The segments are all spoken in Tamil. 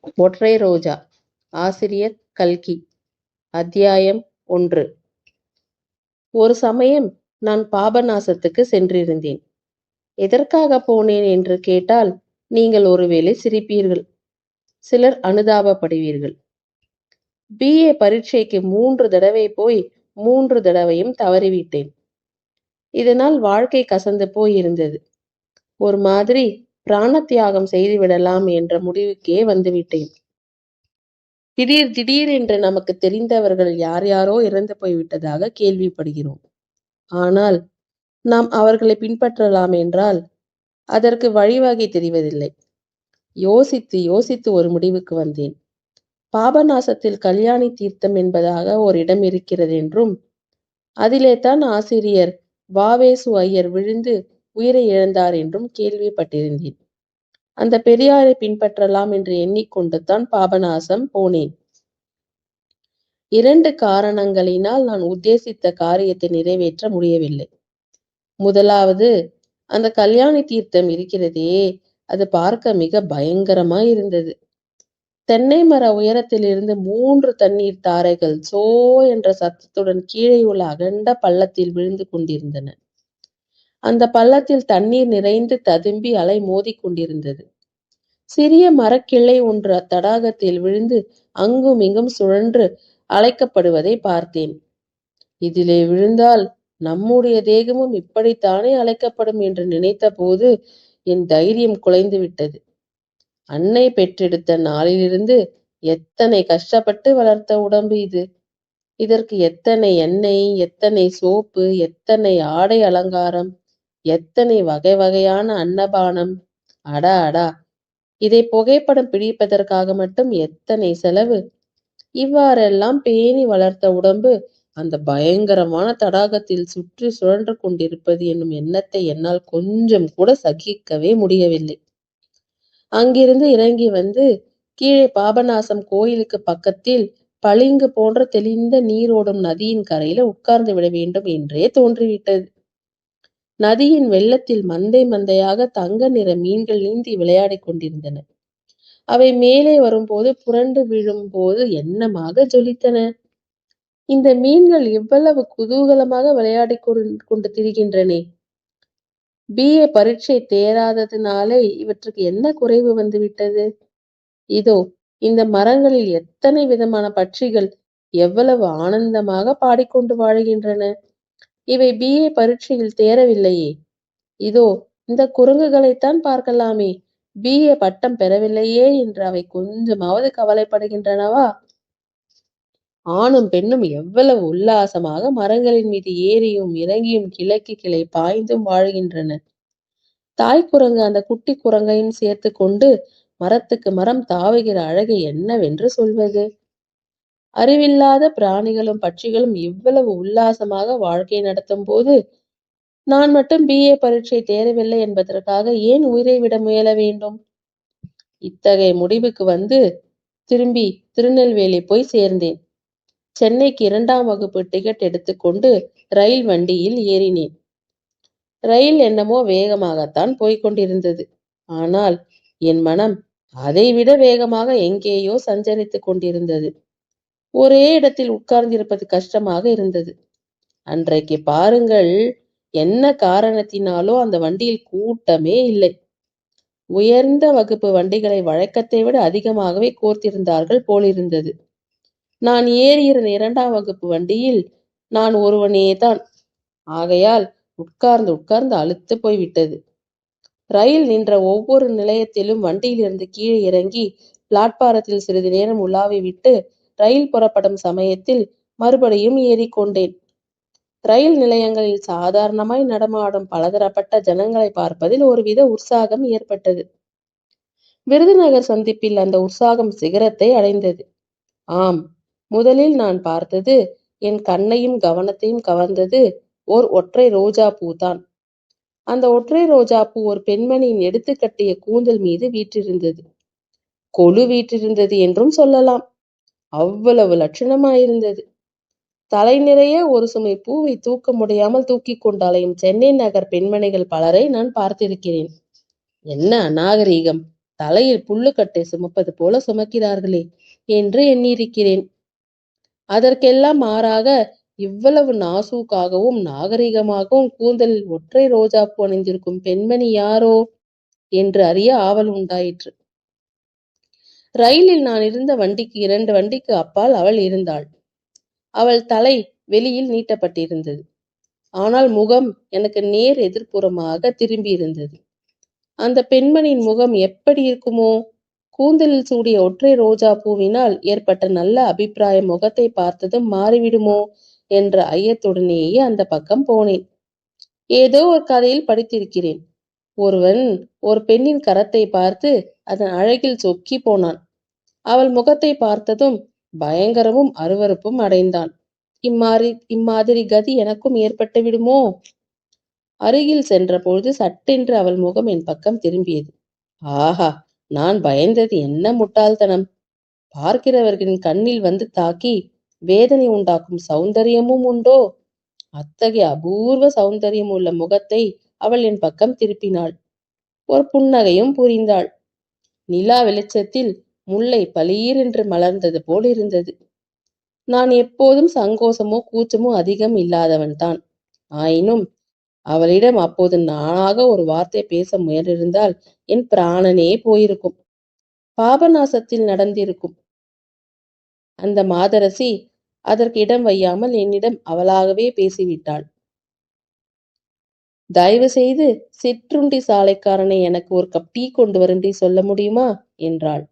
ஒற்றை ரோஜா. ஆசிரியர் கல்கி. அத்தியாயம் 1. ஒரு சமயம் நான் பாபநாசத்துக்கு சென்றிருந்தேன். எதற்காக போனேன் என்று கேட்டால் நீங்கள் ஒருவேளை சிரிப்பீர்கள், சிலர் அனுதாபப்படுவீர்கள். BA பரீட்சைக்கு 3 தடவை போய் 3 தடவையும் தவறிவிட்டேன். இதனால் வாழ்க்கை கசந்து போய் இருந்தது. ஒரு மாதிரி பிராணத்தியாகம் செய்து விடலாம் என்ற முடிவுக்கே வந்துவிட்டேன். திடீரென்று நமக்கு தெரிந்தவர்கள் யார் யாரோ இறந்து போய்விட்டதாக கேள்விப்படுகிறோம். ஆனால் நாம் அவர்களை பின்பற்றலாம் என்றால் அதற்கு வழிவகை தெரிவதில்லை. யோசித்து ஒரு முடிவுக்கு வந்தேன். பாபநாசத்தில் கல்யாணி தீர்த்தம் என்பதாக ஒரு இடம் இருக்கிறது என்றும், அதிலே தான் ஆசிரியர் வாவேசு ஐயர் விழுந்து உயிரை இழந்தார் என்றும் கேள்விப்பட்டிருந்தேன். அந்த பெரியாரை பின்பற்றலாம் என்று எண்ணிக்கொண்டு தான் பாபநாசம் போனேன். 2 காரணங்களினால் நான் உத்தேசித்த காரியத்தை நிறைவேற்ற முடியவில்லை. முதலாவது, அந்த கல்யாணி தீர்த்தம் இருக்கிறதே, அது பார்க்க மிக பயங்கரமாயிருந்தது. தென்னை மர உயரத்திலிருந்து 3 தண்ணீர் தாரைகள் சோ என்ற சத்தத்துடன் கீழே உள்ள அகண்ட பள்ளத்தில் விழுந்து கொண்டிருந்தன. அந்த பள்ளத்தில் தண்ணீர் நிறைந்து ததும்பி அலை மோதிக் கொண்டிருந்தது. சிறிய மரக்கிளை ஒன்று அத்தடாகத்தில் விழுந்து அங்கும் இங்கும் சுழன்று அழைக்கப்படுவதை பார்த்தேன். இதிலே விழுந்தால் நம்முடைய தேகமும் இப்படித்தானே அழைக்கப்படும் என்று நினைத்த போது என் தைரியம் குலைந்து விட்டது. அன்னை பெற்றெடுத்த நாளிலிருந்து எத்தனை கஷ்டப்பட்டு வளர்த்த உடம்பு இது. இதற்கு எத்தனை எண்ணெய், எத்தனை சோப்பு, எத்தனை ஆடை அலங்காரம், எத்தனை வகை வகையான அன்னபானம். அடா, இதை புகைப்படம் பிடிப்பதற்காக மட்டும் எத்தனை செலவு. இவ்வாறெல்லாம் பேணி வளர்த்த உடம்பு அந்த பயங்கரமான தடாகத்தில் சுற்றி சுழன்று கொண்டிருப்பது என்னும் எண்ணத்தை என்னால் கொஞ்சம் கூட சகிக்கவே முடியவில்லை. அங்கிருந்து இறங்கி வந்து கீழே பாபநாசம் கோயிலுக்கு பக்கத்தில் பளிங்கு போன்ற தெளிந்த நீரோடும் நதியின் கரையில உட்கார்ந்து விட வேண்டும் என்றே தோன்றிவிட்டது. நதியின் வெள்ளத்தில் மந்தையாக தங்க நிற மீன்கள் நீந்தி விளையாடி கொண்டிருந்தன. அவை மேலே வரும்போது புரண்டு விழும் போது எண்ணமாக ஜொலித்தன. இந்த மீன்கள் இவ்வளவு குதூகலமாக விளையாடி கொண்டு திரிகின்றனே. BA பரீட்சை தேராததினாலே இவற்றுக்கு என்ன குறைவு வந்துவிட்டது? இதோ இந்த மரங்களில் எத்தனை விதமான பட்சிகள் எவ்வளவு ஆனந்தமாக பாடிக்கொண்டு வாழ்கின்றன. இவை BA பரீட்சையில் தேரவில்லையே. இதோ இந்த குரங்குகளைத்தான் பார்க்கலாமே, BA பட்டம் பெறவில்லையே என்று அவை கொஞ்சமாவது கவலைப்படுகின்றனவா? ஆணும் பெண்ணும் எவ்வளவு உல்லாசமாக மரங்களின் மீது ஏறியும் இறங்கியும் கிளைக்கு கிளை பாய்ந்தும் வாழ்கின்றன. தாய் குரங்கு அந்த குட்டி குரங்கையும் சேர்த்து கொண்டு மரத்துக்கு மரம் தாவுகிற அழகை என்னவென்று சொல்வது? அறிவில்லாத பிராணிகளும் பட்சிகளும் இவ்வளவு உல்லாசமாக வாழ்க்கை நடத்தும் போது நான் மட்டும் BA பரீட்சை தேரவில்லை என்பதற்காக ஏன் உயிரை விட முயல வேண்டும்? இத்தகைய முடிவுக்கு வந்து திரும்பி திருநெல்வேலி போய் சேர்ந்தேன். சென்னைக்கு 2ஆம் வகுப்பு டிக்கெட் எடுத்துக்கொண்டு ரயில் வண்டியில் ஏறினேன். ரயில் என்னமோ வேகமாகத்தான் போய்கொண்டிருந்தது. ஆனால் என் மனம் அதைவிட வேகமாக எங்கேயோ சஞ்சரித்துக் கொண்டிருந்தது. ஒரே இடத்தில் உட்கார்ந்திருப்பது கஷ்டமாக இருந்தது. அன்றைக்கு பாருங்கள், என்ன காரணத்தினாலோ அந்த வண்டியில் கூட்டமே இல்லை. உயர்ந்த வகுப்பு வண்டிகளை வழக்கத்தை விட அதிகமாகவே கோர்த்திருந்தார்கள் போலிருந்தது. நான் ஏறியிருந்த 2ஆம் வகுப்பு வண்டியில் நான் ஒருவனேதான். ஆகையால் உட்கார்ந்து அலுத்து போய்விட்டது. ரயில் நின்ற ஒவ்வொரு நிலையத்திலும் வண்டியிலிருந்து கீழே இறங்கி பிளாட்பாரத்தில் சிறிது நேரம் உலாவி விட்டு ரயில் புறப்படும் சமயத்தில் மறுபடியும் ஏறிக்கொண்டேன். ரயில் நிலையங்களில் சாதாரணமாய் நடமாடும் பலதரப்பட்ட ஜனங்களை பார்ப்பதில் ஒருவித உற்சாகம் ஏற்பட்டது. விருதுநகர் சந்திப்பில் அந்த உற்சாகம் சிகரத்தை அடைந்தது. ஆம், முதலில் நான் பார்த்தது, என் கண்ணையும் கவனத்தையும் கவர்ந்தது ஓர் ஒற்றை ரோஜா பூதான். அந்த ஒற்றை ரோஜா பூ ஒரு பெண்மணியின் எடுத்து கட்டிய கூந்தல் மீது வீற்றிருந்தது. கொலு வீற்றிருந்தது என்றும் சொல்லலாம். அவ்வளவு லட்சணமாயிருந்தது. தலை நிறைய ஒரு சுமை பூவை தூக்க முடியாமல் தூக்கி கொண்டு அலையும் சென்னை நகர் பெண்மணிகள் பலரை நான் பார்த்திருக்கிறேன். என்ன அநாகரீகம்! தலையில் புல்லுக்கட்டை சுமப்பது போல சுமக்கிறார்களே என்று எண்ணியிருக்கிறேன். அதற்கெல்லாம் மாறாக இவ்வளவு நாசூக்காகவும் நாகரிகமாகவும் கூந்தலில் ஒற்றை ரோஜாப்பூ அணிந்திருக்கும் பெண்மணி யாரோ என்று அறிய ஆவல் உண்டாயிற்று. ரயிலில் நான் இருந்த வண்டிக்கு 2 வண்டிக்கு அப்பால் அவள் இருந்தாள். அவள் தலை வெளியில் நீட்டப்பட்டிருந்தது. ஆனால் முகம் எனக்கு நேர் எதிர்ப்புறமாக திரும்பியிருந்தது. அந்த பெண்மணியின் முகம் எப்படி இருக்குமோ? கூந்தலில் சூடிய ஒற்றை ரோஜா பூவினால் ஏற்பட்ட நல்ல அபிப்பிராயம் முகத்தை பார்த்ததும் மாறிவிடுமோ என்ற ஐயத்துடனேயே அந்த பக்கம் போனேன். ஏதோ ஒரு கதையில் படித்திருக்கிறேன். ஒருவன் ஒரு பெண்ணின் கரத்தை பார்த்து அதன் அழகில் சொக்கி போனான். அவள் முகத்தை பார்த்ததும் பயங்கரமும் அருவருப்பும் அடைந்தான். இம்மாதிரி கதி எனக்கும் ஏற்பட்டு விடுமோ? அருகில் சென்ற பொழுது சட்டென்று அவள் முகம் என் பக்கம் திரும்பியது. ஆஹா, நான் பயந்தது என்ன முட்டாள்தனம்! பார்க்கிறவர்களின் கண்ணில் வந்து தாக்கி வேதனை உண்டாக்கும் சௌந்தரியமும் உண்டோ? அத்தகைய அபூர்வ சௌந்தரியம் உள்ள முகத்தை அவள் என் பக்கம் திருப்பினாள். ஒரு புன்னகையும் புரிந்தாள். நிலா வெளிச்சத்தில் முல்லை பளீரென்று மலர்ந்தது போல் இருந்தது. நான் எப்போதும் சங்கோசமோ கூச்சமோ அதிகம் இல்லாதவன்தான். ஆயினும் அவளிடம் அப்போது நானாக ஒரு வார்த்தை பேச முயன்றிருந்தால் என் பிராணனே போயிருக்கும். பாபநாசத்தில் நடந்திருக்கும். அந்த மாதரசி அதற்கு இடம் வையாமல் என்னிடம் அவளாகவே பேசிவிட்டாள். தயவு செய்து சிற்றுண்டி சாலைக்காரனை எனக்கு ஒரு கப் டீ கொண்டு வரும்படி சொல்ல முடியுமா என்றாள்.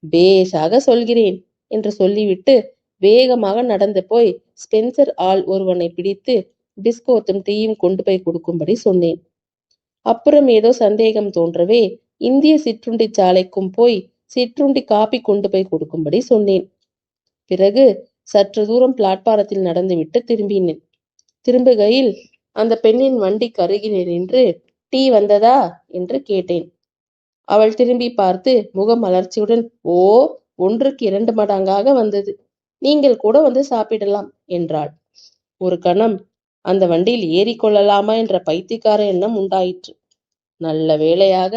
பேஷாக சொல்கிறேன் என்று சொல்லிவிட்டு வேகமாக நடந்து போய் ஸ்பென்சர் ஆள் ஒருவனை பிடித்து பிஸ்கோத்தும் டீயும் கொண்டு போய் கொடுக்கும்படி சொன்னேன். அப்புறம் ஏதோ சந்தேகம் தோன்றவே இந்திய சிற்றுண்டி சாலைக்கும் போய் சிற்றுண்டி காப்பி கொண்டு போய் கொடுக்கும்படி சொன்னேன். பிறகு சற்று தூரம் பிளாட்பாரத்தில் நடந்துவிட்டு திரும்பினேன். திரும்புகையில் அந்த பெண்ணின் வண்டிக்கு அருகிலே நின்று டீ வந்ததா என்று கேட்டேன். அவள் திரும்பி பார்த்து முகமலர்ச்சியுடன் ஓ, 1க்கு 2 மடங்காக வந்தது. நீங்கள் கூட வந்து சாப்பிடலாம் என்றாள். ஒரு கணம் அந்த வண்டியில் ஏறிக்கொள்ளலாமா என்ற பைத்தியக்கார எண்ணம் உண்டாயிற்று. நல்ல வேளையாக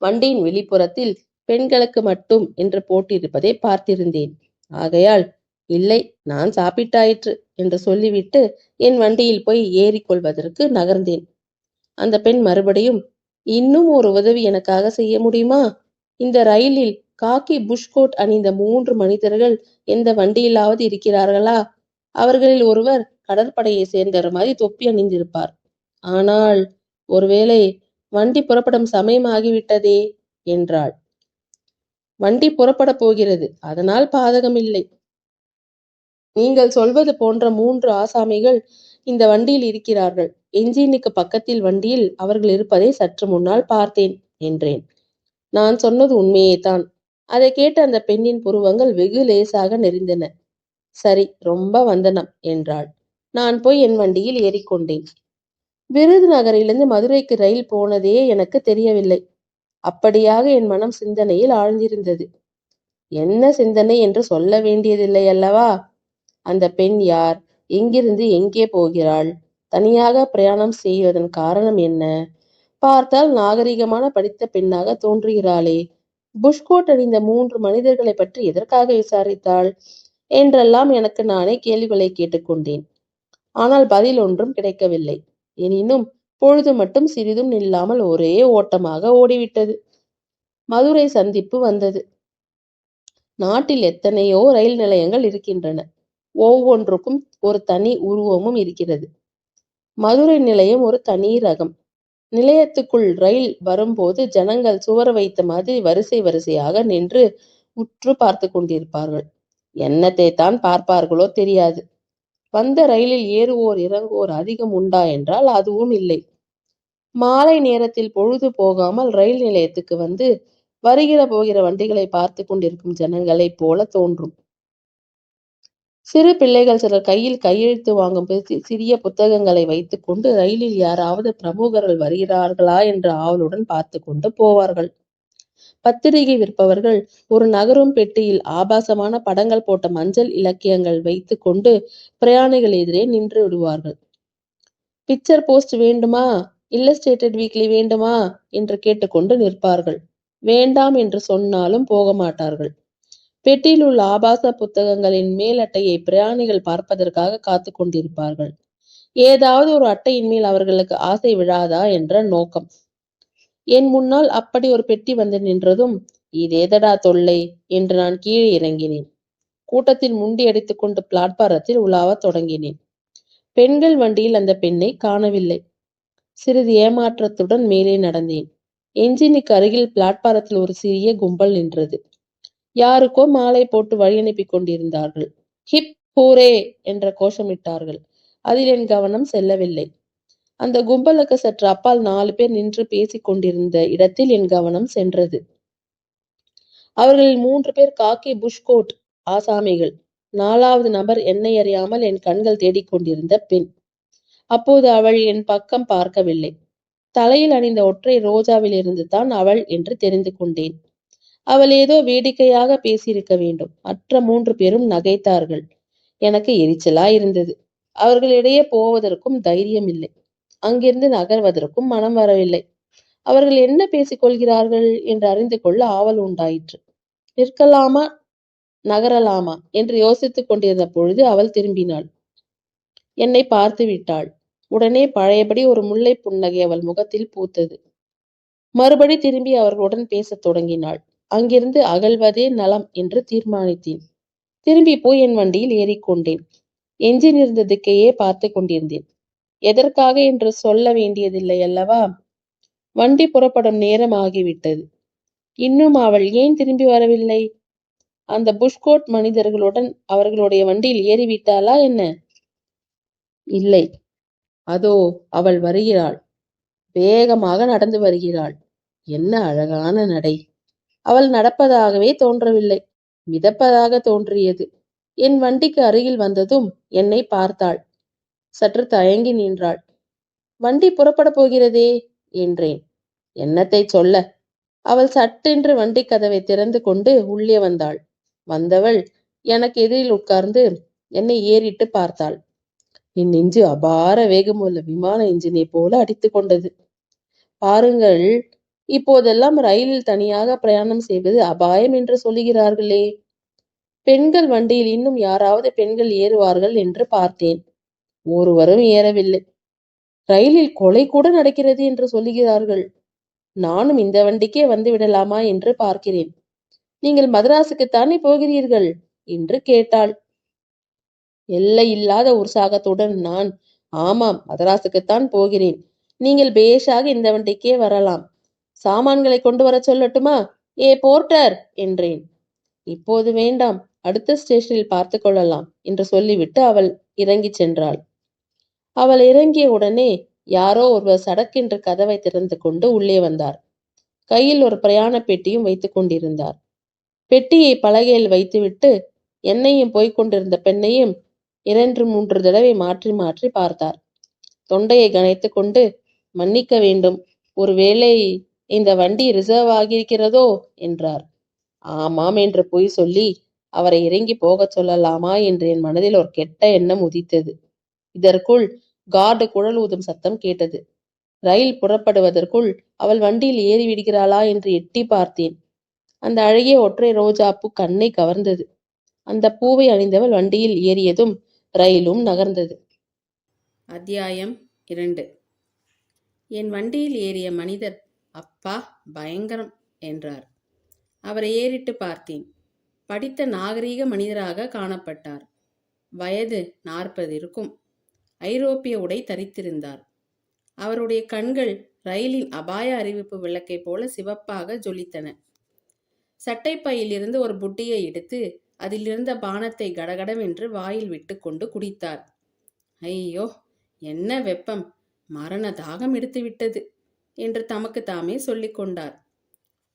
வண்டியின் வெளிப்புறத்தில் பெண்களுக்கு மட்டும் என்று போட்டிருப்பதை பார்த்திருந்தேன். ஆகையால் இல்லை, நான் சாப்பிட்டாயிற்று என்று சொல்லிவிட்டு என் வண்டியில் போய் ஏறிக்கொள்வதற்கு நகர்ந்தேன். அந்த பெண் மறுபடியும், இன்னும் ஒரு உதவி எனக்காக செய்ய முடியுமா? இந்த ரயிலில் காக்கி புஷ்கோட் அணிந்த 3 மனிதர்கள் எந்த வண்டியிலாவது இருக்கிறார்களா? அவர்களில் ஒருவர் கடற்படையை சேர்ந்தவர் மாதிரி தொப்பி அணிந்திருப்பார். ஆனால் ஒருவேளை வண்டி புறப்படும் சமயம் ஆகிவிட்டதே என்றாள். வண்டி புறப்பட போகிறது, அதனால் பாதகமில்லை. நீங்கள் சொல்வது போன்ற 3 ஆசாமிகள் இந்த வண்டியில் இருக்கிறார்கள். என்ஜினுக்கு பக்கத்தில் வண்டியில் அவர்கள் இருப்பதை சற்று முன்னால் பார்த்தேன் என்றேன். நான் சொன்னது உண்மையேதான். அதை கேட்ட அந்த பெண்ணின் புருவங்கள் வெகு லேசாக நெறிந்தன. சரி, ரொம்ப வந்தனம் என்றாள். நான் போய் என் வண்டியில் ஏறிக்கொண்டேன். விருதுநகரிலிருந்து மதுரைக்கு ரயில் போனதே எனக்கு தெரியவில்லை. அப்படியாக என் மனம் சிந்தனையில் ஆழ்ந்திருந்தது. என்ன சிந்தனை என்று சொல்ல வேண்டியதில்லை அல்லவா? அந்த பெண் யார்? எங்கிருந்து எங்கே போகிறாள்? தனியாக பிரயாணம் செய்வதன் காரணம் என்ன? பார்த்தால் நாகரிகமான படித்த பெண்ணாக தோன்றுகிறாளே. புஷ்கோட் அணிந்த 3 மனிதர்களை பற்றி எதற்காக விசாரித்தாள் என்றெல்லாம் எனக்கு நானே கேள்விகளை கேட்டுக்கொண்டேன். ஆனால் பதில் ஒன்றும் கிடைக்கவில்லை. எனினும் பொழுது மட்டும் சிறிதும் நில்லாமல் ஒரே ஓட்டமாக ஓடிவிட்டது. மதுரை சந்திப்பு வந்தது. நாட்டில் எத்தனையோ ரயில் நிலையங்கள் இருக்கின்றன. ஒவ்வொன்றுக்கும் ஒரு தனி உருவமும் இருக்கிறது. மதுரை நிலையம் ஒரு தனி ரகம். நிலையத்துக்குள் ரயில் வரும்போது ஜனங்கள் சுவர் வைத்த மாதிரி வரிசை வரிசையாக நின்று உற்று பார்த்து கொண்டிருப்பார்கள். என்னத்தை தான் பார்ப்பார்களோ தெரியாது. வந்த ரயிலில் ஏறுவோர் இறங்குவோர் அதிகம் உண்டா என்றால் அதுவும் இல்லை. மாலை நேரத்தில் பொழுது போகாமல் ரயில் நிலையத்துக்கு வந்து வருகிற போகிற வண்டிகளை பார்த்து கொண்டிருக்கும் ஜனங்களைப் போல தோன்றும். சிறு பிள்ளைகள் சிலர் கையில் கையெழுத்து வாங்கும் சிறிய புத்தகங்களை வைத்துக் கொண்டு ரயிலில் யாராவது பிரமுகர்கள் வருகிறார்களா என்ற ஆவலுடன் பார்த்து கொண்டு போவார்கள். பத்திரிகை விற்பவர்கள் ஒரு நகரும் பெட்டியில் ஆபாசமான படங்கள் போட்ட மஞ்சள் இலக்கியங்கள் வைத்து கொண்டு பிரயாணிகள் எதிரே நின்று விடுவார்கள். பிக்சர் போஸ்ட் வேண்டுமா இல்லஸ்ட்ரேட்டட் வீக்லி வேண்டுமா என்று கேட்டுக்கொண்டு நிற்பார்கள். வேண்டாம் என்று சொன்னாலும் போக மாட்டார்கள். பெட்டியில் உள்ள ஆபாச புத்தகங்களின் மேல் அட்டையை பிரயாணிகள் பார்ப்பதற்காக காத்து கொண்டிருப்பார்கள். ஏதாவது ஒரு அட்டையின் மேல் அவர்களுக்கு ஆசை விழாதா என்ற நோக்கம். என் முன்னால் அப்படி ஒரு பெட்டி வந்து நின்றதும், இதேதடா தொல்லை என்று நான் கீழே இறங்கினேன். கூட்டத்தில் முண்டி அடித்துக் கொண்டு பிளாட்பாரத்தில் உலாவத் தொடங்கினேன். பெண்கள் வண்டியில் அந்த பெண்ணை காணவில்லை. சிறிது ஏமாற்றத்துடன் மேலே நடந்தேன். என்ஜினுக்கு அருகில் பிளாட்பாரத்தில் ஒரு சிறிய கும்பல் நின்றது. யாருக்கோ மாலை போட்டு வழி அனுப்பி கொண்டிருந்தார்கள். ஹிப் ஹூரே என்ற கோஷமிட்டார்கள். அதில் என் கவனம் செல்லவில்லை. அந்த கும்பலுக்கு சற்று அப்பால் 4 பேர் நின்று பேசிக் கொண்டிருந்த இடத்தில் என் கவனம் சென்றது. அவர்களில் 3 பேர் காக்கி புஷ்கோட் ஆசாமிகள். 4வது நபர் என்னை அறியாமல் என் கண்கள் தேடிக்கொண்டிருந்த பெண். அப்போது அவள் என் பக்கம் பார்க்கவில்லை. தலையில் அணிந்த ஒற்றை ரோஜாவிலிருந்து தான் அவள் என்று தெரிந்து கொண்டேன். அவள் ஏதோ வேடிக்கையாக பேசியிருக்க வேண்டும். மற்ற 3 பேரும் நகைத்தார்கள். எனக்கு எரிச்சலாயிருந்தது. அவர்களிடையே போவதற்கும் தைரியம் இல்லை. அங்கிருந்து நகர்வதற்கும் மனம் வரவில்லை. அவர்கள் என்ன பேசிக் கொள்கிறார்கள் என்று அறிந்து கொள்ள ஆவல் உண்டாயிற்று. நிற்கலாமா நகரலாமா என்று யோசித்துக் கொண்டிருந்த பொழுது அவள் திரும்பினாள். என்னை பார்த்து விட்டாள். உடனே பழையபடி ஒரு முல்லை புன்னகை அவள் முகத்தில் பூத்தது. மறுபடி திரும்பி அவர்களுடன் பேசத் தொடங்கினாள். அங்கிருந்து அகல்வதே நலம் என்று தீர்மானித்தேன். திரும்பி போய் என் வண்டியில் ஏறிக்கொண்டேன். எஞ்சின் இருந்த திக்கையே பார்த்து கொண்டிருந்தேன். எதற்காக என்று சொல்ல வேண்டியதில்லை அல்லவா? வண்டி புறப்படும் நேரம் ஆகிவிட்டது. இன்னும் அவள் ஏன் திரும்பி வரவில்லை? அந்த புஷ்கோட் மனிதர்களுடன் அவர்களுடைய வண்டியில் ஏறிவிட்டாளா என்ன? இல்லை. அதோ அவள் வருகிறாள். வேகமாக நடந்து வருகிறாள். என்ன அழகான நடை! அவள் நடப்பதாகவே தோன்றவில்லை. மிதப்பதாக தோன்றியது. என் வண்டிக்கு அருகில் வந்ததும் என்னை பார்த்தாள். சற்று தயங்கி நின்றாள். வண்டி புறப்பட போகிறதே என்றேன். என்னத்தை சொல்ல? அவள் சட்டென்று வண்டி கதவை திறந்து கொண்டு உள்ளே வந்தாள். வந்தவள் எனக்கு எதிரில் உட்கார்ந்து என்னை ஏறிட்டு பார்த்தாள். என் நெஞ்சு அபார வேகமுள்ள விமான எஞ்சினை போல அடித்து கொண்டது. பாருங்கள், இப்போதெல்லாம் ரயிலில் தனியாக பிரயாணம் செய்வது அபாயம் என்று சொல்லுகிறார்களே. பெண்கள் வண்டியில் இன்னும் யாராவது பெண்கள் ஏறுவார்கள் என்று பார்த்தேன். ஒருவரும் ஏறவில்லை. ரயிலில் கொலை கூட நடக்கிறது என்று சொல்லுகிறார்கள். நானும் இந்த வண்டிக்கே வந்து விடலாமா என்று பார்க்கிறேன். நீங்கள் மதராசுக்குத்தானே போகிறீர்கள் என்று கேட்டாள். எல்லை இல்லாத உற்சாகத்துடன் நான், ஆமாம், மதராசுக்குத்தான் போகிறேன். நீங்கள் பேஷாக இந்த வண்டிக்கே வரலாம். சாமான்களை கொண்டு வர சொல்லட்டுமா? ஏ போர்ட்டர் என்றேன். இப்போது வேண்டாம், அடுத்த ஸ்டேஷனில் பார்த்து கொள்ளலாம் என்று சொல்லிவிட்டு அவள் இறங்கிச் சென்றாள். அவள் இறங்கிய உடனே யாரோ ஒருவர் சடக்கென்று கதவை திறந்து கொண்டு உள்ளே வந்தார். கையில் ஒரு பிரயாண பெட்டியும் வைத்துக் கொண்டிருந்தார். பெட்டியை பலகையில் வைத்துவிட்டு என்னையும் போய்க் கொண்டிருந்த பெண்ணையும் 2-3 தடவை மாற்றி மாற்றி பார்த்தார். தொண்டையை கனைத்து கொண்டு, மன்னிக்க வேண்டும், ஒருவேளை இந்த வண்டி ரிசர்வ் ஆகியிருக்கிறதோ என்றார். ஆமாம் என்று பொய் சொல்லி அவரை இறங்கி போகச் சொல்லலாமா என்று என் மனதில் ஒரு கெட்ட எண்ணம் உதித்தது. இதற்குள் கார்டு குழல் ஊதும் சத்தம் கேட்டது. ரயில் புறப்படுவதற்குள் அவள் வண்டியில் ஏறி விடுகிறாளா என்று எட்டி பார்த்தேன். அந்த அழகிய ஒற்றை ரோஜாப்பூ கண்ணை கவர்ந்தது. அந்த பூவை அணிந்தவள் வண்டியில் ஏறியதும் ரயிலும் நகர்ந்தது. அத்தியாயம் 2. என் வண்டியில் ஏறிய மனிதர், அப்பா பயங்கரம் என்றார். அவரை ஏறிட்டு பார்த்தேன். படித்த நாகரீக மனிதராக காணப்பட்டார். வயது 40 இருக்கும். ஐரோப்பிய உடை தரித்திருந்தார். அவருடைய கண்கள் ரயிலின் அபாய அறிவிப்பு விளக்கை போல சிவப்பாக ஜொலித்தன. சட்டைப்பையிலிருந்து ஒரு புட்டியை எடுத்து அதிலிருந்த பானத்தை கடகடவென்று வாயில் விட்டு கொண்டு குடித்தார். ஐயோ, என்ன வெப்பம்! மரண தாகம் எடுத்துவிட்டது என்று தமக்கு தாமே சொல்லிக் கொண்டார்.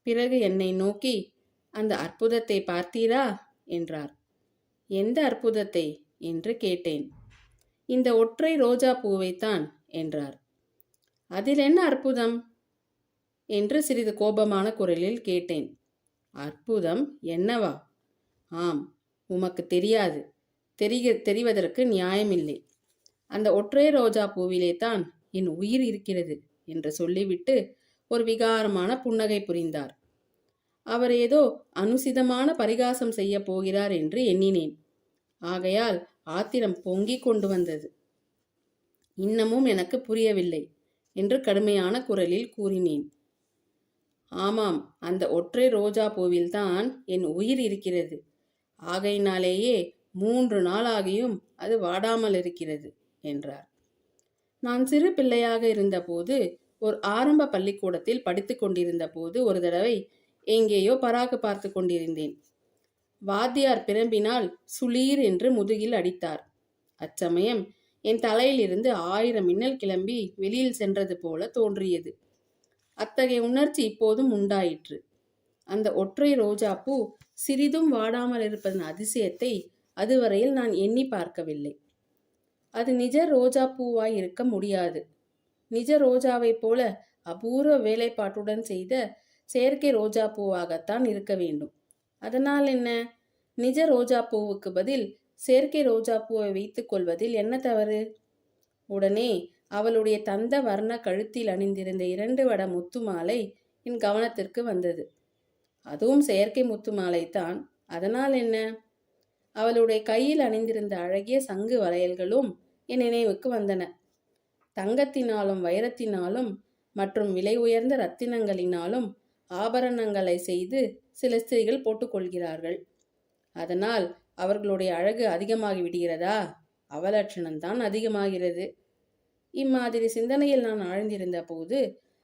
பிறகு என்னை நோக்கி, அந்த அற்புதத்தை பார்த்தீரா என்றார். எந்த அற்புதத்தை என்று கேட்டேன். இந்த ஒற்றை ரோஜா பூவைத்தான் என்றார். அதில் என்ன அற்புதம் என்று சிறிது கோபமான குரலில் கேட்டேன். அற்புதம் என்னவா? ஆம், உமக்கு தெரியாது. தெரிவதற்கு நியாயமில்லை. அந்த ஒற்றை ரோஜா பூவிலே தான் என் உயிர் இருக்கிறது என்று சொல்லிவிட்டு ஒரு விகாரமான புன்னகை புரிந்தார். அவர் ஏதோ அனுசிதமான பரிகாசம் செய்ய போகிறார் என்று எண்ணினேன். ஆகையால் ஆத்திரம் பொங்கிக் கொண்டு வந்தது. இன்னமும் எனக்கு புரியவில்லை என்று கடுமையான குரலில் கூறினேன். ஆமாம், அந்த ஒற்றை ரோஜா பூவில்தான் என் உயிர் இருக்கிறது. ஆகையினாலேயே 3 நாளாகியும் அது வாடாமல் இருக்கிறது என்றார். நான் சிறு பிள்ளையாக இருந்தபோது, ஒரு ஆரம்ப பள்ளிக்கூடத்தில் படித்து கொண்டிருந்த போது ஒரு தடவை எங்கேயோ பராக்கு பார்த்து கொண்டிருந்தேன். வாத்தியார் பிரம்பினால் சுளீர் என்று முதுகில் அடித்தார். அச்சமயம் என் தலையிலிருந்து 1000 மின்னல் கிளம்பி வெளியில் சென்றது போல தோன்றியது. அத்தகைய உணர்ச்சி இப்போதும் உண்டாயிற்று. அந்த ஒற்றை ரோஜா பூ சிறிதும் வாடாமல் இருப்பதன் அதிசயத்தை அதுவரையில் நான் எண்ணி பார்க்கவில்லை. அது நிஜ ரோஜா பூவாய் இருக்க முடியாது. நிஜ ரோஜாவைப் போல அபூர்வ வேலைப்பாட்டுடன் செய்த செயற்கை ரோஜா பூவாகத்தான் இருக்க வேண்டும். அதனால் என்ன? நிஜ ரோஜா பூவுக்கு பதில் செயற்கை ரோஜா பூவை வைத்துக் கொள்வதில் என்ன தவறு? உடனே அவளுடைய தந்த வர்ண கழுத்தில் அணிந்திருந்த 2 வட முத்து மாலை என் கவனத்திற்கு வந்தது. அதுவும் செயற்கை முத்து மாலைத்தான். அதனால் என்ன? அவளுடைய கையில் அணிந்திருந்த அழகிய சங்கு வளையல்களும் என் நினைவுக்கு வந்தன. தங்கத்தினாலும் வைரத்தினாலும் மற்றும் விலை உயர்ந்த ரத்தினங்களினாலும் ஆபரணங்களை செய்து சில ஸ்திரீகள் போட்டுக்கொள்கிறார்கள். அதனால் அவர்களுடைய அழகு அதிகமாகி விடுகிறதா? அவலட்சணம்தான் அதிகமாகிறது. இம்மாதிரி சிந்தனையில் நான் ஆழ்ந்திருந்த போது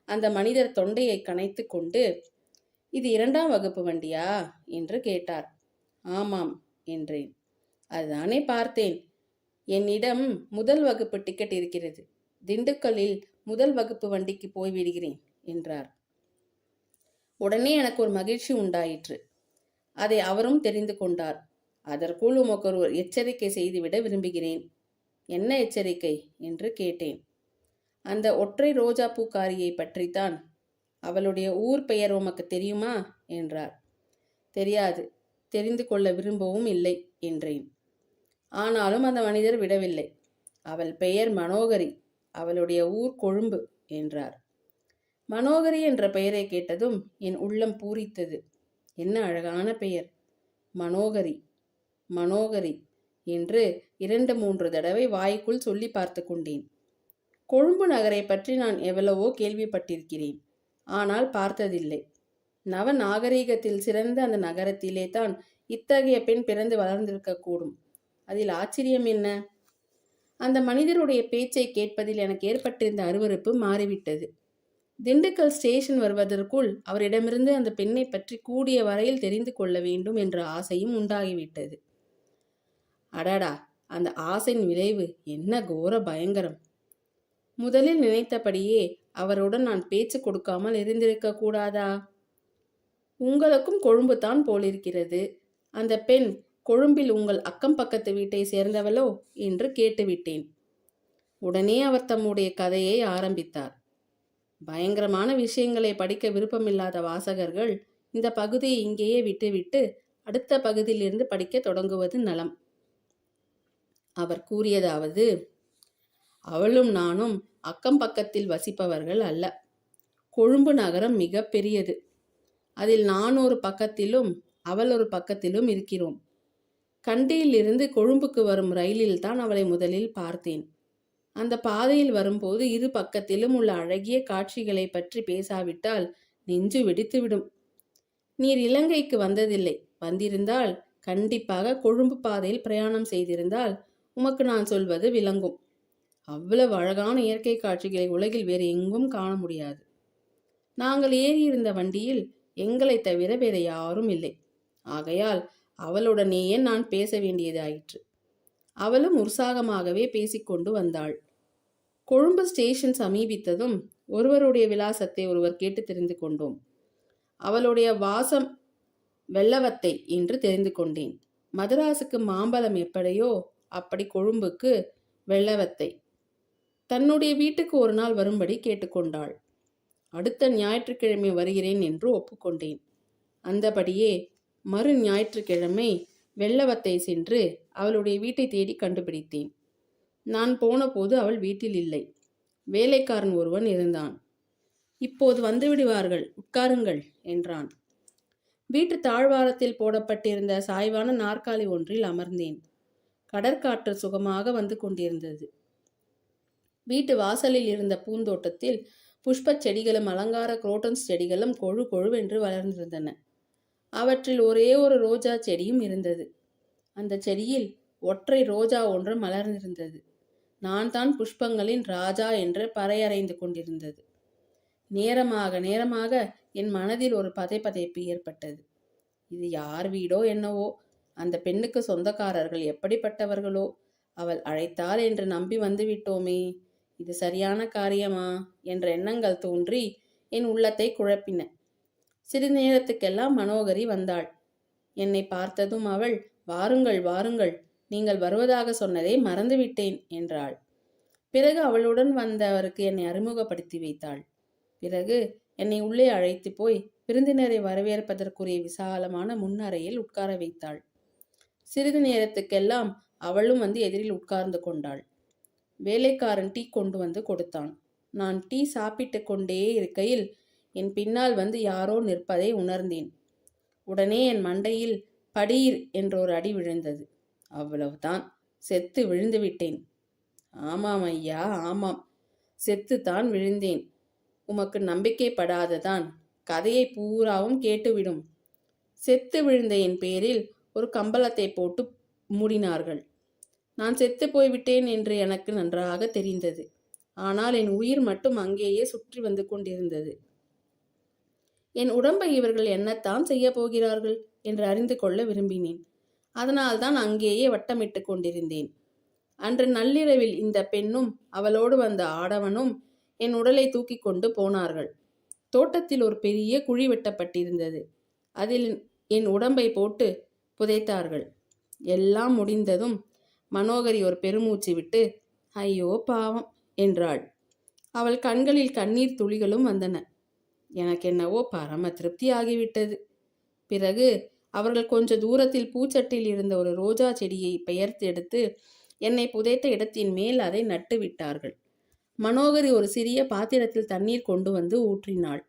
அந்த மனிதர் தொண்டையை கனைத்து கொண்டு, இது 2ஆம் வகுப்பு வண்டியா என்று கேட்டார். ஆமாம் என்றேன். அதுதானே பார்த்தேன். என்னிடம் முதல் வகுப்பு டிக்கெட் இருக்கிறது. திண்டுக்கல்லில் முதல் வகுப்பு வண்டிக்கு போய்விடுகிறேன் என்றார். உடனே எனக்கு ஒரு மகிழ்ச்சி உண்டாயிற்று. அதை அவரும் தெரிந்து கொண்டார். அதற்குள் உமக்கு ஒரு எச்சரிக்கை செய்துவிட விரும்புகிறேன். என்ன எச்சரிக்கை என்று கேட்டேன். அந்த ஒற்றை ரோஜா பூக்காரியை பற்றித்தான். அவளுடைய ஊர் பெயர் உமக்கு தெரியுமா என்றார். தெரியாது, தெரிந்து கொள்ள விரும்பவும் இல்லை என்றேன். ஆனாலும் அந்த மனிதர் விடவில்லை. அவள் பெயர் மனோகரி, அவளுடைய ஊர் கொழும்பு என்றார். மனோகரி என்ற பெயரை கேட்டதும் என் உள்ளம் பூரித்தது. என்ன அழகான பெயர்! மனோகரி, மனோகரி என்று 2-3 தடவை வாய்க்குள் சொல்லி பார்த்து கொண்டேன். கொழும்பு நகரை பற்றி நான் எவ்வளவோ கேள்விப்பட்டிருக்கிறேன், ஆனால் பார்த்ததில்லை. நவ நாகரீகத்தில் சிறந்த அந்த நகரத்திலே தான் இத்தகைய பெண் பிறந்து வளர்ந்திருக்க கூடும். அதில் ஆச்சரியம் என்ன? அந்த மனிதருடைய பேச்சை கேட்பதில் எனக்கு ஏற்பட்டிருந்த அருவருப்பு மாறிவிட்டது. திண்டுக்கல் ஸ்டேஷன் வருவதற்குள் அவரிடமிருந்து அந்த பெண்ணை பற்றி கூடிய வரையில் தெரிந்து கொள்ள வேண்டும் என்ற ஆசையும் உண்டாகிவிட்டது. அடடா, அந்த ஆசையின் விளைவு என்ன கோர பயங்கரம்! முதலில் நினைத்தபடியே அவருடன் நான் பேச்சு கொடுக்காமல் இருந்திருக்க கூடாதா? உங்களுக்கும் கொழும்பு தான் போலிருக்கிறது. அந்த பெண் கொழும்பில் உங்கள் அக்கம் பக்கத்து வீட்டை சேர்ந்தவளோ என்று கேட்டுவிட்டேன். உடனே அவர் தம்முடைய கதையை ஆரம்பித்தார். பயங்கரமான விஷயங்களை படிக்க விருப்பமில்லாத வாசகர்கள் இந்த பகுதியை இங்கேயே விட்டுவிட்டு அடுத்த பகுதியிலிருந்து படிக்க தொடங்குவது நலம். அவர் கூறியதாவது, அவளும் நானும் அக்கம் பக்கத்தில் வசிப்பவர்கள் அல்ல. கொழும்பு நகரம் மிக பெரியது. அதில் நான் ஒரு பக்கத்திலும் அவள் ஒரு பக்கத்திலும் இருக்கிறோம். கண்டியிலிருந்து கொழும்புக்கு வரும் ரயிலில் தான் அவளை முதலில் பார்த்தேன். அந்த பாதையில் வரும்போது இரு பக்கத்திலும் உள்ள அழகிய காட்சிகளை பற்றி பேசாவிட்டால் நெஞ்சு வெடித்துவிடும். நீர் இலங்கைக்கு வந்ததில்லை. வந்திருந்தால், கண்டிப்பாக கொழும்பு பாதையில் பிரயாணம் செய்திருந்தால் உமக்கு நான் சொல்வது விளங்கும். அவ்வளவு அழகான இயற்கை காட்சிகளை உலகில் வேறு எங்கும் காண முடியாது. நாங்கள் ஏறியிருந்த வண்டியில் எங்களை தவிர வேறு யாரும் இல்லை. ஆகையால் அவளுடனேயே நான் பேச வேண்டியதாயிற்று. அவளும் உற்சாகமாகவே பேசிக்கொண்டு வந்தாள். கொழும்பு ஸ்டேஷன் சமீபித்ததும் ஒருவருடைய விலாசத்தை ஒருவர் கேட்டு தெரிந்து கொண்டோம். அவளுடைய வாசம் வெள்ளவத்தை என்று தெரிந்து கொண்டேன். மதராசுக்கு மாம்பழம் எப்படியோ அப்படி கொழும்புக்கு வெள்ளவத்தை. தன்னுடைய வீட்டுக்கு ஒரு நாள் வரும்படி கேட்டுக்கொண்டாள். அடுத்த ஞாயிற்றுக்கிழமை வருகிறேன் என்று ஒப்புக்கொண்டேன். அந்தபடியே மறு ஞாயிற்றுக்கிழமை வெள்ளவத்தை சென்று அவளுடைய வீட்டை தேடி கண்டுபிடித்தேன். நான் போன போது அவள் வீட்டில் இல்லை. வேலைக்காரன் ஒருவன் இருந்தான். இப்போது வந்து விடுவார்கள், உட்காருங்கள் என்றான். வீட்டு தாழ்வாரத்தில் போடப்பட்டிருந்த சாய்வான நாற்காலி ஒன்றில் அமர்ந்தேன். கடற்காற்று சுகமாக வந்து கொண்டிருந்தது. வீட்டு வாசலில் இருந்த பூந்தோட்டத்தில் புஷ்பச் செடிகளும் அலங்கார குரோட்டன்ஸ் செடிகளும் கொழு கொழுவென்று வளர்ந்திருந்தன. அவற்றில் ஒரே ஒரு ரோஜா செடியும் இருந்தது. அந்த செடியில் ஒற்றை ரோஜா ஒன்று மலர்ந்திருந்தது. நான் தான் புஷ்பங்களின் ராஜா என்று பறையறைந்து கொண்டிருந்தது. நேரமாக நேரமாக என் மனதில் ஒரு பதைப்பதைப்பு ஏற்பட்டது. இது யார் வீடோ என்னவோ, அந்த பெண்ணுக்கு சொந்தக்காரர்கள் எப்படிப்பட்டவர்களோ, அவள் அழைத்தாள் என்று நம்பி வந்துவிட்டோமே, இது சரியான காரியமா என்ற எண்ணங்கள் தோன்றி என் உள்ளத்தை குழப்பின. சிறிது நேரத்துக்கெல்லாம் மனோகரி வந்தாள். என்னை பார்த்ததும் அவள், வாருங்கள் வாருங்கள், நீங்கள் வருவதாக சொன்னதை மறந்துவிட்டேன் என்றாள். பிறகு அவளுடன் வந்தவருக்கு என்னை அறிமுகப்படுத்தி வைத்தாள். பிறகு என்னை உள்ளே அழைத்து போய் விருந்தினரை வரவேற்பதற்குரிய விசாலமான முன்னறையில் உட்கார வைத்தாள். சிறிது நேரத்துக்கெல்லாம் அவளும் வந்து எதிரில் உட்கார்ந்து கொண்டாள். வேலைக்காரன் டீ கொண்டு வந்து கொடுத்தான். நான் டீ சாப்பிட்டு கொண்டே இருக்கையில் என் பின்னால் வந்து யாரோ நிற்பதை உணர்ந்தேன். உடனே என் மண்டையில் படீர் என்றொரு அடி விழுந்தது. அவ்வளவுதான், செத்து விழுந்து விட்டேன். ஆமாம் ஐயா, ஆமாம், செத்துத்தான் விழுந்தேன். உமக்கு நம்பிக்கைப்படாததான், கதையை பூராவும் கேட்டுவிடும். செத்து விழுந்த என் பேரில் ஒரு கம்பளத்தை போட்டு மூடினார்கள். நான் செத்து போய்விட்டேன் என்று எனக்கு நன்றாக தெரிந்தது. ஆனால் என் உயிர் மட்டும் அங்கேயே சுற்றி வந்து கொண்டிருந்தது. என் உடம்பை இவர்கள் என்னத்தான் செய்ய போகிறார்கள் என்று அறிந்து கொள்ள விரும்பினேன். அதனால்தான் அங்கேயே வட்டமிட்டு கொண்டிருந்தேன். அன்று நள்ளிரவில் இந்த பெண்ணும் அவளோடு வந்த ஆடவனும் என் உடலை தூக்கி கொண்டு போனார்கள். தோட்டத்தில் ஒரு பெரிய குழி வெட்டப்பட்டிருந்தது. அதில் என் உடம்பை போட்டு புதைத்தார்கள். எல்லாம் முடிந்ததும் மனோகரி ஒரு பெருமூச்சு விட்டு, ஐயோ பாவம் என்றாள். அவள் கண்களில் கண்ணீர் துளிகளும் வந்தன. எனக்கென்னவோ பரம திருப்தி ஆகிவிட்டது. பிறகு அவர்கள் கொஞ்ச தூரத்தில் பூச்சட்டில் இருந்த ஒரு ரோஜா செடியை பெயர்த்து எடுத்து என்னை புதைத்த இடத்தின் மேல் அதை நட்டு விட்டார்கள். மனோகரி ஒரு சிறிய பாத்திரத்தில் தண்ணீர் கொண்டு வந்து ஊற்றினாள்.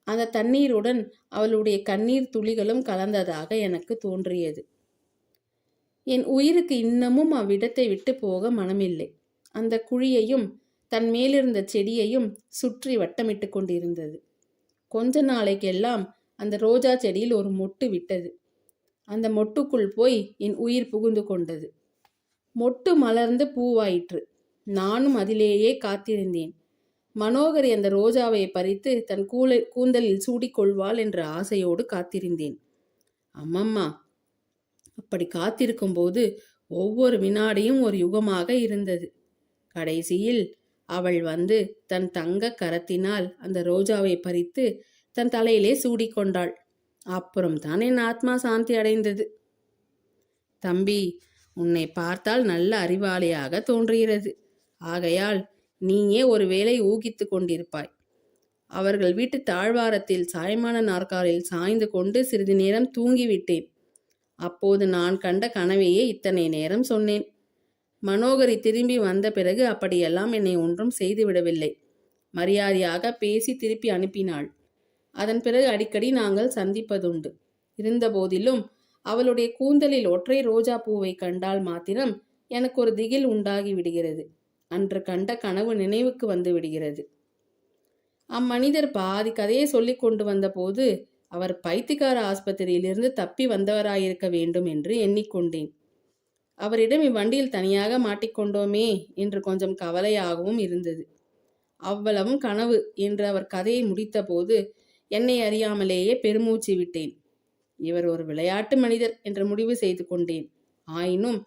அந்த தண்ணீருடன் அவளுடைய கண்ணீர் துளிகளும் கலந்ததாக எனக்கு தோன்றியது. என் உயிருக்கு இன்னமும் அவ்விடத்தை விட்டு போக மனமில்லை. அந்த குழியையும் தன் மேலிருந்த செடியையும் சுற்றி வட்டமிட்டு கொண்டிருந்தது. கொஞ்ச நாளைக்கெல்லாம் அந்த ரோஜா செடியில் ஒரு மொட்டு விட்டது. அந்த மொட்டுக்குள் போய் என் உயிர் புகுந்து கொண்டது. மொட்டு மலர்ந்து பூவாயிற்று. நானும் அதிலேயே காத்திருந்தேன். மனோகரி அந்த ரோஜாவை பறித்து தன் கூந்தலில் சூடிக்கொள்வாள் என்ற ஆசையோடு காத்திருந்தேன். அம்மம்மா, அப்படி காத்திருக்கும் போது ஒவ்வொரு வினாடியும் ஒரு யுகமாக இருந்தது. கடைசியில் அவள் வந்து தன் தங்க கரத்தினால் அந்த ரோஜாவை பறித்து தன் தலையிலே சூடிக்கொண்டாள். அப்புறம் தான் என் ஆத்மா சாந்தி அடைந்தது. தம்பி, உன்னை பார்த்தால் நல்ல அறிவாளியாக தோன்றுகிறது. ஆகையால் நீயே ஒருவேளை ஊகித்து கொண்டிருப்பாய். அவர்கள் வீட்டு தாழ்வாரத்தில் சாய்மான நாற்காலில் சாய்ந்து கொண்டு சிறிது நேரம் தூங்கிவிட்டேன். அப்போது நான் கண்ட கனவையே இத்தனை நேரம் சொன்னேன். மனோகரி திரும்பி வந்த பிறகு அப்படியெல்லாம் என்னை ஒன்றும் செய்துவிடவில்லை. மரியாதையாக பேசி திருப்பி அனுப்பினாள். அதன் பிறகு அடிக்கடி நாங்கள் சந்திப்பதுண்டு. இருந்தபோதிலும் அவளுடைய கூந்தலில் ஒற்றை ரோஜா பூவை கண்டால் மாத்திரம் எனக்கு ஒரு திகில் உண்டாகி விடுகிறது. அன்று கண்ட கனவு நினைவுக்கு வந்து விடுகிறது. அம்மனிதர் பாதி கதையை சொல்லி கொண்டு வந்த போது அவர் பைத்தியக்கார ஆஸ்பத்திரியிலிருந்து தப்பி வந்தவராயிருக்க வேண்டும் என்று எண்ணிக்கொண்டேன். அவரிடம் இவ்வண்டியில் தனியாக மாட்டிக்கொண்டோமே என்று கொஞ்சம் கவலையாகவும் இருந்தது. அவ்வளவும் கனவு என்று அவர் கதையை முடித்த போது என்னை அறியாமலேயே பெருமூச்சு விட்டேன். இவர் ஒரு விளையாட்டு மனிதர் என்று முடிவு செய்து கொண்டேன். ஆயினும்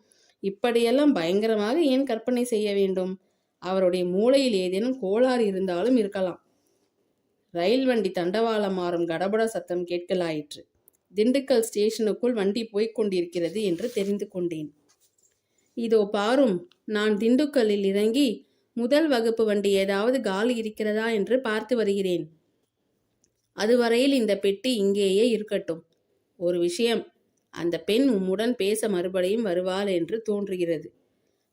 இப்படியெல்லாம் பயங்கரமாக ஏன் கற்பனை செய்ய வேண்டும்? அவருடைய மூளையில் ஏதேனும் கோளாறு இருந்தாலும் இருக்கலாம். ரயில் வண்டி தண்டவாளம் மாறும் கடபட சத்தம் கேட்கலாயிற்று. திண்டுக்கல் ஸ்டேஷனுக்குள் வண்டி போய்க் கொண்டிருக்கிறது என்று தெரிந்து கொண்டேன். இதோ பாரும், நான் திண்டுக்கல்லில் இறங்கி முதல் வகுப்பு வண்டி ஏதாவது காலி இருக்கிறதா என்று பார்த்து வருகிறேன். அதுவரையில் இந்த பெட்டி இங்கேயே இருக்கட்டும். ஒரு விஷயம், அந்த பெண் உம்முடன் பேச மறுபடியும் வருவாள் என்று தோன்றுகிறது.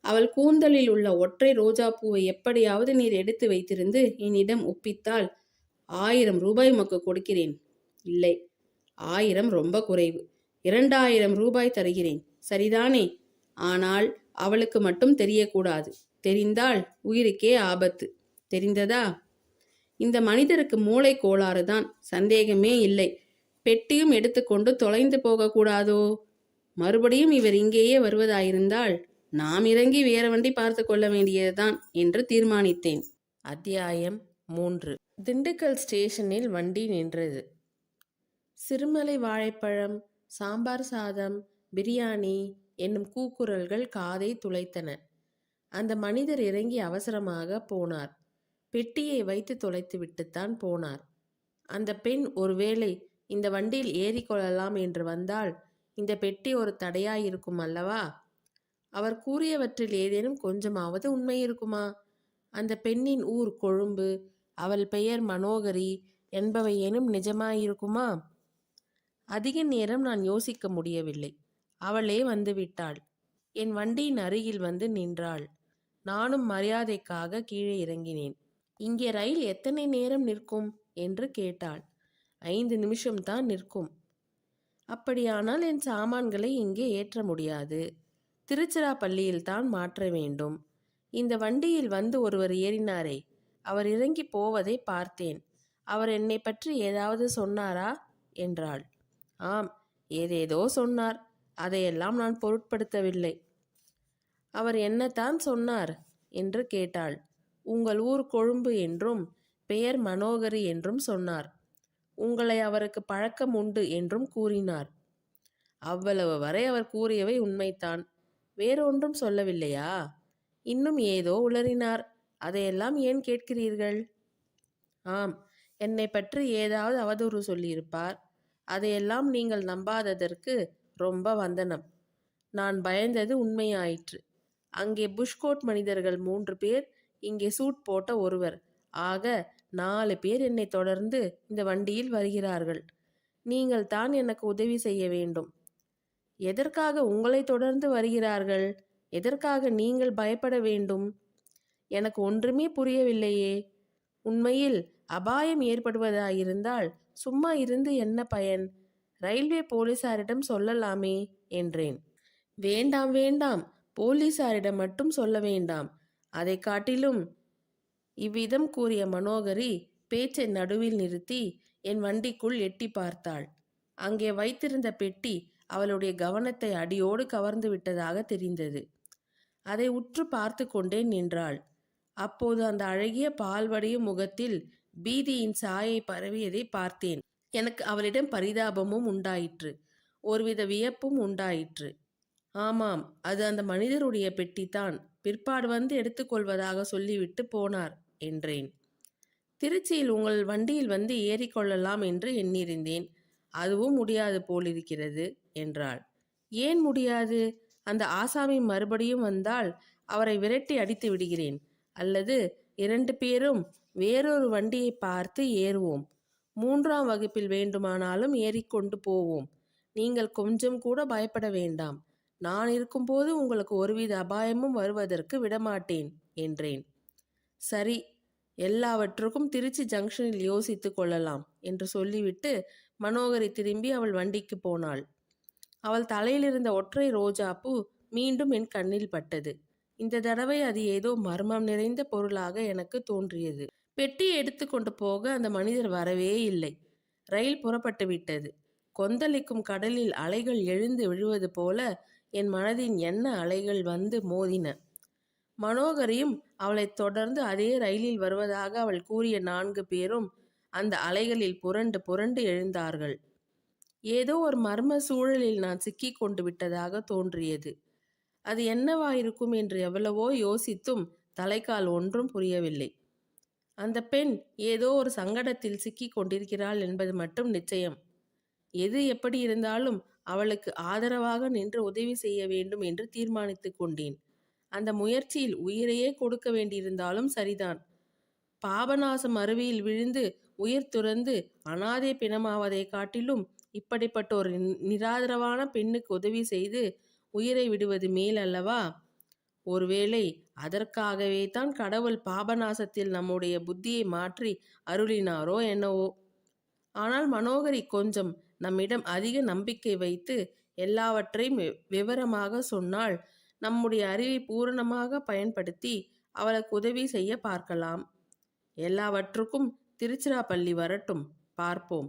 அவள் கூந்தலில் உள்ள ஒற்றை ரோஜா பூவை எப்படியாவது நீர் எடுத்து வைத்திருந்து என்னிடம் ஒப்பித்தால் 1000 ரூபாய் உமக்கு கொடுக்கிறேன். இல்லை, 1000 ரொம்ப குறைவு. 2000 ரூபாய் தருகிறேன். சரிதானே? ஆனால் அவளுக்கு மட்டும் தெரியக்கூடாது. தெரிந்தால் உயிருக்கே ஆபத்து. தெரிந்ததா? இந்த மனிதருக்கு மூளை கோளாறு தான், சந்தேகமே இல்லை. பெட்டியும் எடுத்துக்கொண்டு தொலைந்து போகக்கூடாதோ? மறுபடியும் இவர் இங்கேயே வருவதாயிருந்தால் நாம் இறங்கி வேற வண்டி பார்த்து கொள்ள வேண்டியதுதான் என்று தீர்மானித்தேன். அத்தியாயம் 3. திண்டுக்கல் ஸ்டேஷனில் வண்டி நின்றது. சிறுமலை வாழைப்பழம், சாம்பார் சாதம், பிரியாணி என்னும் கூக்குரல்கள் காதை துளைத்தன. அந்த மனிதர் இறங்கி அவசரமாக போனார். பெட்டியை வைத்து தொலைத்து விட்டுத்தான் போனார். அந்த பெண் ஒருவேளை இந்த வண்டியில் ஏறிக்கொள்ளலாம் என்று வந்தால் இந்த பெட்டி ஒரு தடையாயிருக்கும் அல்லவா? அவர் கூறியவற்றில் ஏதேனும் கொஞ்சமாவது உண்மை இருக்குமா? அந்த பெண்ணின் ஊர் கொழும்பு, அவள் பெயர் மனோகரி என்பவை ஏனும் நிஜமாயிருக்குமா? அதிக நேரம் நான் யோசிக்க முடியவில்லை. அவளே வந்துவிட்டாள். என் வண்டியின் அருகில் வந்து நின்றாள். நானும் மரியாதைக்காக கீழே இறங்கினேன். இங்கே ரயில் எத்தனை நேரம் நிற்கும் என்று கேட்டாள். 5 நிமிஷம்தான் நிற்கும். அப்படியானால் என் சாமான்களை இங்கே ஏற்ற முடியாது. திருச்சிராப்பள்ளியில் தான் மாற்ற வேண்டும். இந்த வண்டியில் வந்து ஒருவர் ஏறினாரே, அவர் இறங்கி போவதை பார்த்தேன். அவர் என்னை பற்றி ஏதாவது சொன்னாரா என்றாள். ஆம், ஏதேதோ சொன்னார். அதையெல்லாம் நான் பொருட்படுத்தவில்லை. அவர் என்னத்தான் சொன்னார் என்று கேட்டாள். உங்கள் ஊர் கொழும்பு என்றும் பெயர் மனோகரி என்றும் சொன்னார். உங்களை அவருக்கு பழக்கம் உண்டு என்றும் கூறினார். அவ்வளவு வரை அவர் கூறியவை உண்மைத்தான். வேறொன்றும் சொல்லவில்லையா? இன்னும் ஏதோ உளறினார். அதையெல்லாம் ஏன் கேட்கிறீர்கள்? ஆம், என்னை பற்றி ஏதாவது அவதூறு சொல்லியிருப்பார். அதையெல்லாம் நீங்கள் நம்பாததற்கு ரொம்ப வந்தனம். நான் பயந்தது உண்மையாயிற்று. அங்கே புஷ்கோட் மனிதர்கள் 3 பேர், இங்கே சூட் போட்ட ஒருவர், ஆக 4 பேர் என்னை தொடர்ந்து இந்த வண்டியில் வருகிறார்கள். நீங்கள் தான் எனக்கு உதவி செய்ய வேண்டும். எதற்காக உங்களை தொடர்ந்து வருகிறார்கள்? எதற்காக நீங்கள் பயப்பட வேண்டும்? எனக்கு ஒன்றுமே புரியவில்லையே. உண்மையில் அபாயம் ஏற்படுவதாயிருந்தால் சும்மா இருந்து என்ன பயன்? ரயில்வே போலீசாரிடம் சொல்லலாமே என்றேன். வேண்டாம் வேண்டாம், போலீசாரிடம் மட்டும் சொல்ல வேண்டாம். அதை காட்டிலும் இவ்விதம் கூறிய மனோகரி பேச்சை நடுவில் நிறுத்தி என் வண்டிக்குள் எட்டி பார்த்தாள். அங்கே வைத்திருந்த பெட்டி அவளுடைய கவனத்தை அடியோடு கவர்ந்து விட்டதாக தெரிந்தது. அதை உற்று பார்த்து கொண்டே நின்றாள். அப்போது அந்த அழகிய பால்வடியும் முகத்தில் பீதியின் சாயை பரவியதை பார்த்தேன். எனக்கு அவளிடம் பரிதாபமும் உண்டாயிற்று. ஒருவித வியப்பும் உண்டாயிற்று. ஆமாம், அது அந்த மனிதருடைய பெட்டிதான். பிற்பாடு வந்து எடுத்துக்கொள்வதாக சொல்லிவிட்டு போனார் என்றேன். திருச்சியில் உங்கள் வண்டியில் வந்து ஏறிக்கொள்ளலாம் என்று எண்ணியிருந்தேன். அதுவும் முடியாது போலிருக்கிறது என்றாள். ஏன் முடியாது? அந்த ஆசாமி மறுபடியும் வந்தால் அவரை விரட்டி அடித்து விடுகிறேன். அல்லது 2 பேரும் வேறொரு வண்டியை பார்த்து ஏறுவோம். 3ஆம் வகுப்பில் வேண்டுமானாலும் ஏறிக்கொண்டு போவோம். நீங்கள் கொஞ்சம் கூட பயப்பட வேண்டாம். நான் இருக்கும்போது உங்களுக்கு ஒருவித அபாயமும் வருவதற்கு விடமாட்டேன் என்றேன். சரி, எல்லாவற்றுக்கும் திருச்சி ஜங்ஷனில் யோசித்து கொள்ளலாம் என்று சொல்லிவிட்டு மனோகரி திரும்பி அவள் வண்டிக்கு போனாள். அவள் தலையிலிருந்த ஒற்றை ரோஜாப்பூ மீண்டும் என் கண்ணில் பட்டது. இந்த தடவை அது ஏதோ மர்மம் நிறைந்த பொருளாக எனக்கு தோன்றியது. பெட்டியை எடுத்துக்கொண்டு போக அந்த மனிதர் வரவே இல்லை. ரயில் புறப்பட்டு விட்டது. கொந்தளிக்கும் கடலில் அலைகள் எழுந்து விழுவது போல என் மனதின் எண்ண அலைகள் வந்து மோதின. மனோகரியும் அவளைத் தொடர்ந்து அதே ரயிலில் வருவதாக அவள் கூறிய 4 பேரும் அந்த அலைகளில் புரண்டு புரண்டு எழுந்தார்கள். ஏதோ ஒரு மர்ம சூழலில் நான் சிக்கி கொண்டு விட்டதாக தோன்றியது. அது என்னவாயிருக்கும் என்று எவ்வளவோ யோசித்தும் தலைக்கால் ஒன்றும் புரியவில்லை. அந்த பெண் ஏதோ ஒரு சங்கடத்தில் சிக்கி கொண்டிருக்கிறாள் என்பது மட்டும் நிச்சயம். எது எப்படி இருந்தாலும் அவளுக்கு ஆதரவாக நின்று உதவி செய்ய வேண்டும் என்று தீர்மானித்து கொண்டேன். அந்த முயற்சியில் உயிரையே கொடுக்க வேண்டியிருந்தாலும் சரிதான். பாபநாசம் அருவியில் விழுந்து உயிர் துறந்து அனாதை பிணமாவதை காட்டிலும் இப்படிப்பட்ட ஒரு நிராதரவான பெண்ணுக்கு உதவி செய்து உயிரை விடுவது மேல் அல்லவா? ஒருவேளை அதற்காகவே தான் கடவுள் பாபநாசத்தில் நம்முடைய புத்தியை மாற்றி அருளினாரோ என்னவோ. ஆனால் மனோகரி கொஞ்சம் நம்மிடம் அதிக நம்பிக்கை வைத்து எல்லாவற்றையும் விவரமாக சொன்னால் நம்முடைய அறிவை பூரணமாக பயன்படுத்தி அவளுக்கு உதவி செய்ய பார்க்கலாம். எல்லாவற்றுக்கும் திருச்சிராப்பள்ளி வரட்டும், பார்ப்போம்.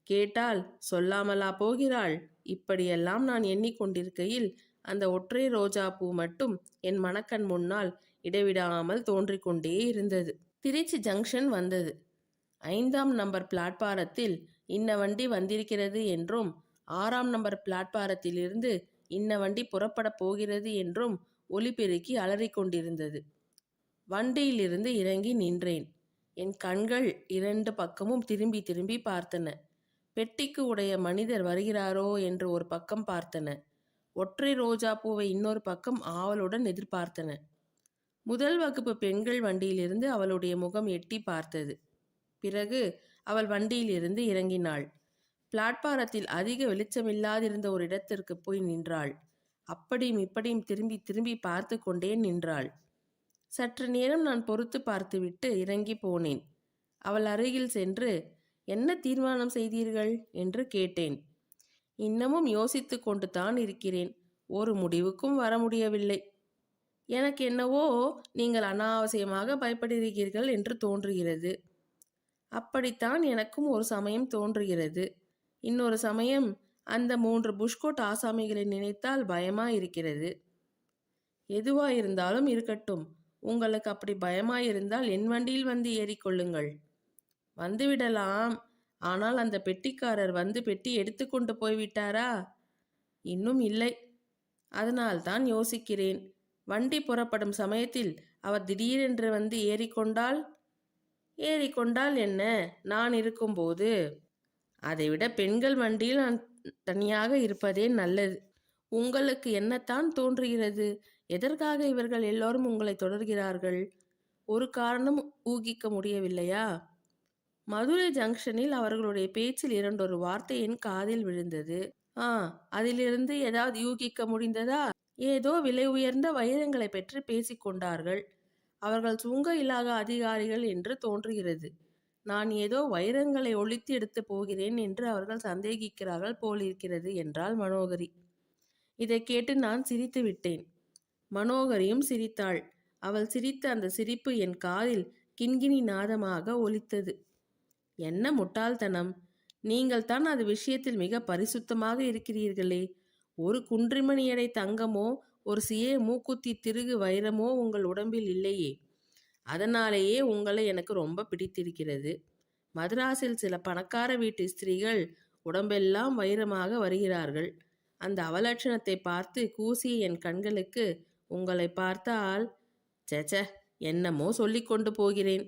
கேட்டால் சொல்லாமலா போகிறாள்? இப்படியெல்லாம் நான் எண்ணிக்கொண்டிருக்கையில் அந்த ஒற்றை ரோஜா பூ மட்டும் என் மனக்கண் முன்னால் இடைவிடாமல் தோன்றிக்கொண்டே இருந்தது. திருச்சி ஜங்ஷன் வந்தது. 5ஆம் நம்பர் பிளாட்பாரத்தில் இன்ன வண்டி வந்திருக்கிறது என்றும் 6ஆம் நம்பர் பிளாட்பாரத்திலிருந்து இன்ன வண்டி புறப்படப் போகிறது என்றும் ஒலிபெருக்கி அலறிக்கொண்டிருந்தது. வண்டியிலிருந்து இறங்கி நின்றேன். என் கண்கள் 2 பக்கமும் திரும்பி திரும்பி பார்த்தன. பெட்டிக்கு உடைய மனிதர் வருகிறாரோ என்று ஒரு பக்கம் பார்த்தன. ஒற்றை ரோஜா பூவை இன்னொரு பக்கம் ஆவலுடன் எதிர்பார்த்தன. முதல் வகுப்பு பெண்கள் வண்டியிலிருந்து அவளுடைய முகம் எட்டி பார்த்தது. பிறகு அவள் வண்டியிலிருந்து இறங்கினாள். பிளாட்பாரத்தில் அதிக வெளிச்சமில்லாதிருந்த ஒரு இடத்திற்கு போய் நின்றாள். அப்படியும் இப்படியும் திரும்பி திரும்பி பார்த்து கொண்டே நின்றாள். சற்று நேரம் நான் பொறுத்து பார்த்துவிட்டு இறங்கி போனேன். அவள் அருகில் சென்று, என்ன தீர்மானம் செய்தீர்கள் என்று கேட்டேன். இன்னமும் யோசித்து கொண்டு தான் இருக்கிறேன். ஒரு முடிவுக்கும் வர முடியவில்லை. எனக்கு என்னவோ நீங்கள் அனாவசியமாக பயப்படுகிறீர்கள் என்று தோன்றுகிறது. அப்படித்தான் எனக்கும் ஒரு சமயம் தோன்றுகிறது. இன்னொரு சமயம் அந்த 3 புஷ்கோட் ஆசாமிகளை நினைத்தால் பயமாயிருக்கிறது. எதுவாயிருந்தாலும் இருக்கட்டும். உங்களுக்கு அப்படி பயமாயிருந்தால் என் வண்டியில் வந்து ஏறிக்கொள்ளுங்கள். வந்துவிடலாம். ஆனால் அந்த பெட்டிக்காரர் வந்து பெட்டி எடுத்துக்கொண்டு போய்விட்டாரா? இன்னும் இல்லை. அதனால்தான் யோசிக்கிறேன். வண்டி புறப்படும் சமயத்தில் அவர் திடீரென்று வந்து ஏறிக்கொண்டால் என்ன, நான் இருக்கும்போது? அதைவிட பெண்கள் வண்டியில் நான் தனியாக இருப்பதே நல்லது. உங்களுக்கு என்னத்தான் தோன்றுகிறது? எதற்காக இவர்கள் எல்லோரும் உங்களை தொடர்கிறார்கள்? ஒரு காரணம் ஊகிக்க முடியவில்லையா? மதுரை ஜங்ஷனில் அவர்களுடைய பேச்சில் 2 வார்த்தை என் காதில் விழுந்தது. அதிலிருந்து ஏதாவது யூகிக்க முடிந்ததா? ஏதோ விலை உயர்ந்த வைரங்களை பற்றி பேசிக்கொண்டார்கள். அவர்கள் சுங்க இலாகா அதிகாரிகள் என்று தோன்றுகிறது. நான் ஏதோ வைரங்களை ஒழித்து எடுத்து போகிறேன் என்று அவர்கள் சந்தேகிக்கிறார்கள் போலிருக்கிறது என்றாள் மனோகரி. இதை கேட்டு நான் சிரித்து விட்டேன். மனோகரியும் சிரித்தாள். அவள் சிரித்த அந்த சிரிப்பு என் காதில் கிண்கிணி நாதமாக ஒலித்தது. என்ன முட்டாள்தனம்! நீங்கள் தான் அது விஷயத்தில் மிக பரிசுத்தமாக இருக்கிறீர்களே. ஒரு குன்றிமணி எடை தங்கமோ ஒரு சிறிய மூக்குத்தி திருகு வைரமோ உங்கள் உடம்பில் இல்லையே. அதனாலேயே உங்களை எனக்கு ரொம்ப பிடித்திருக்கிறது. மதராஸில் சில பணக்கார வீட்டு ஸ்திரீகள் உடம்பெல்லாம் வைரமாக வருகிறார்கள். அந்த அவலட்சணத்தை பார்த்து கூசிய என் கண்களுக்கு உங்களை பார்த்தால் சேச்ச, என்னமோ சொல்லிக் கொண்டு போகிறேன்.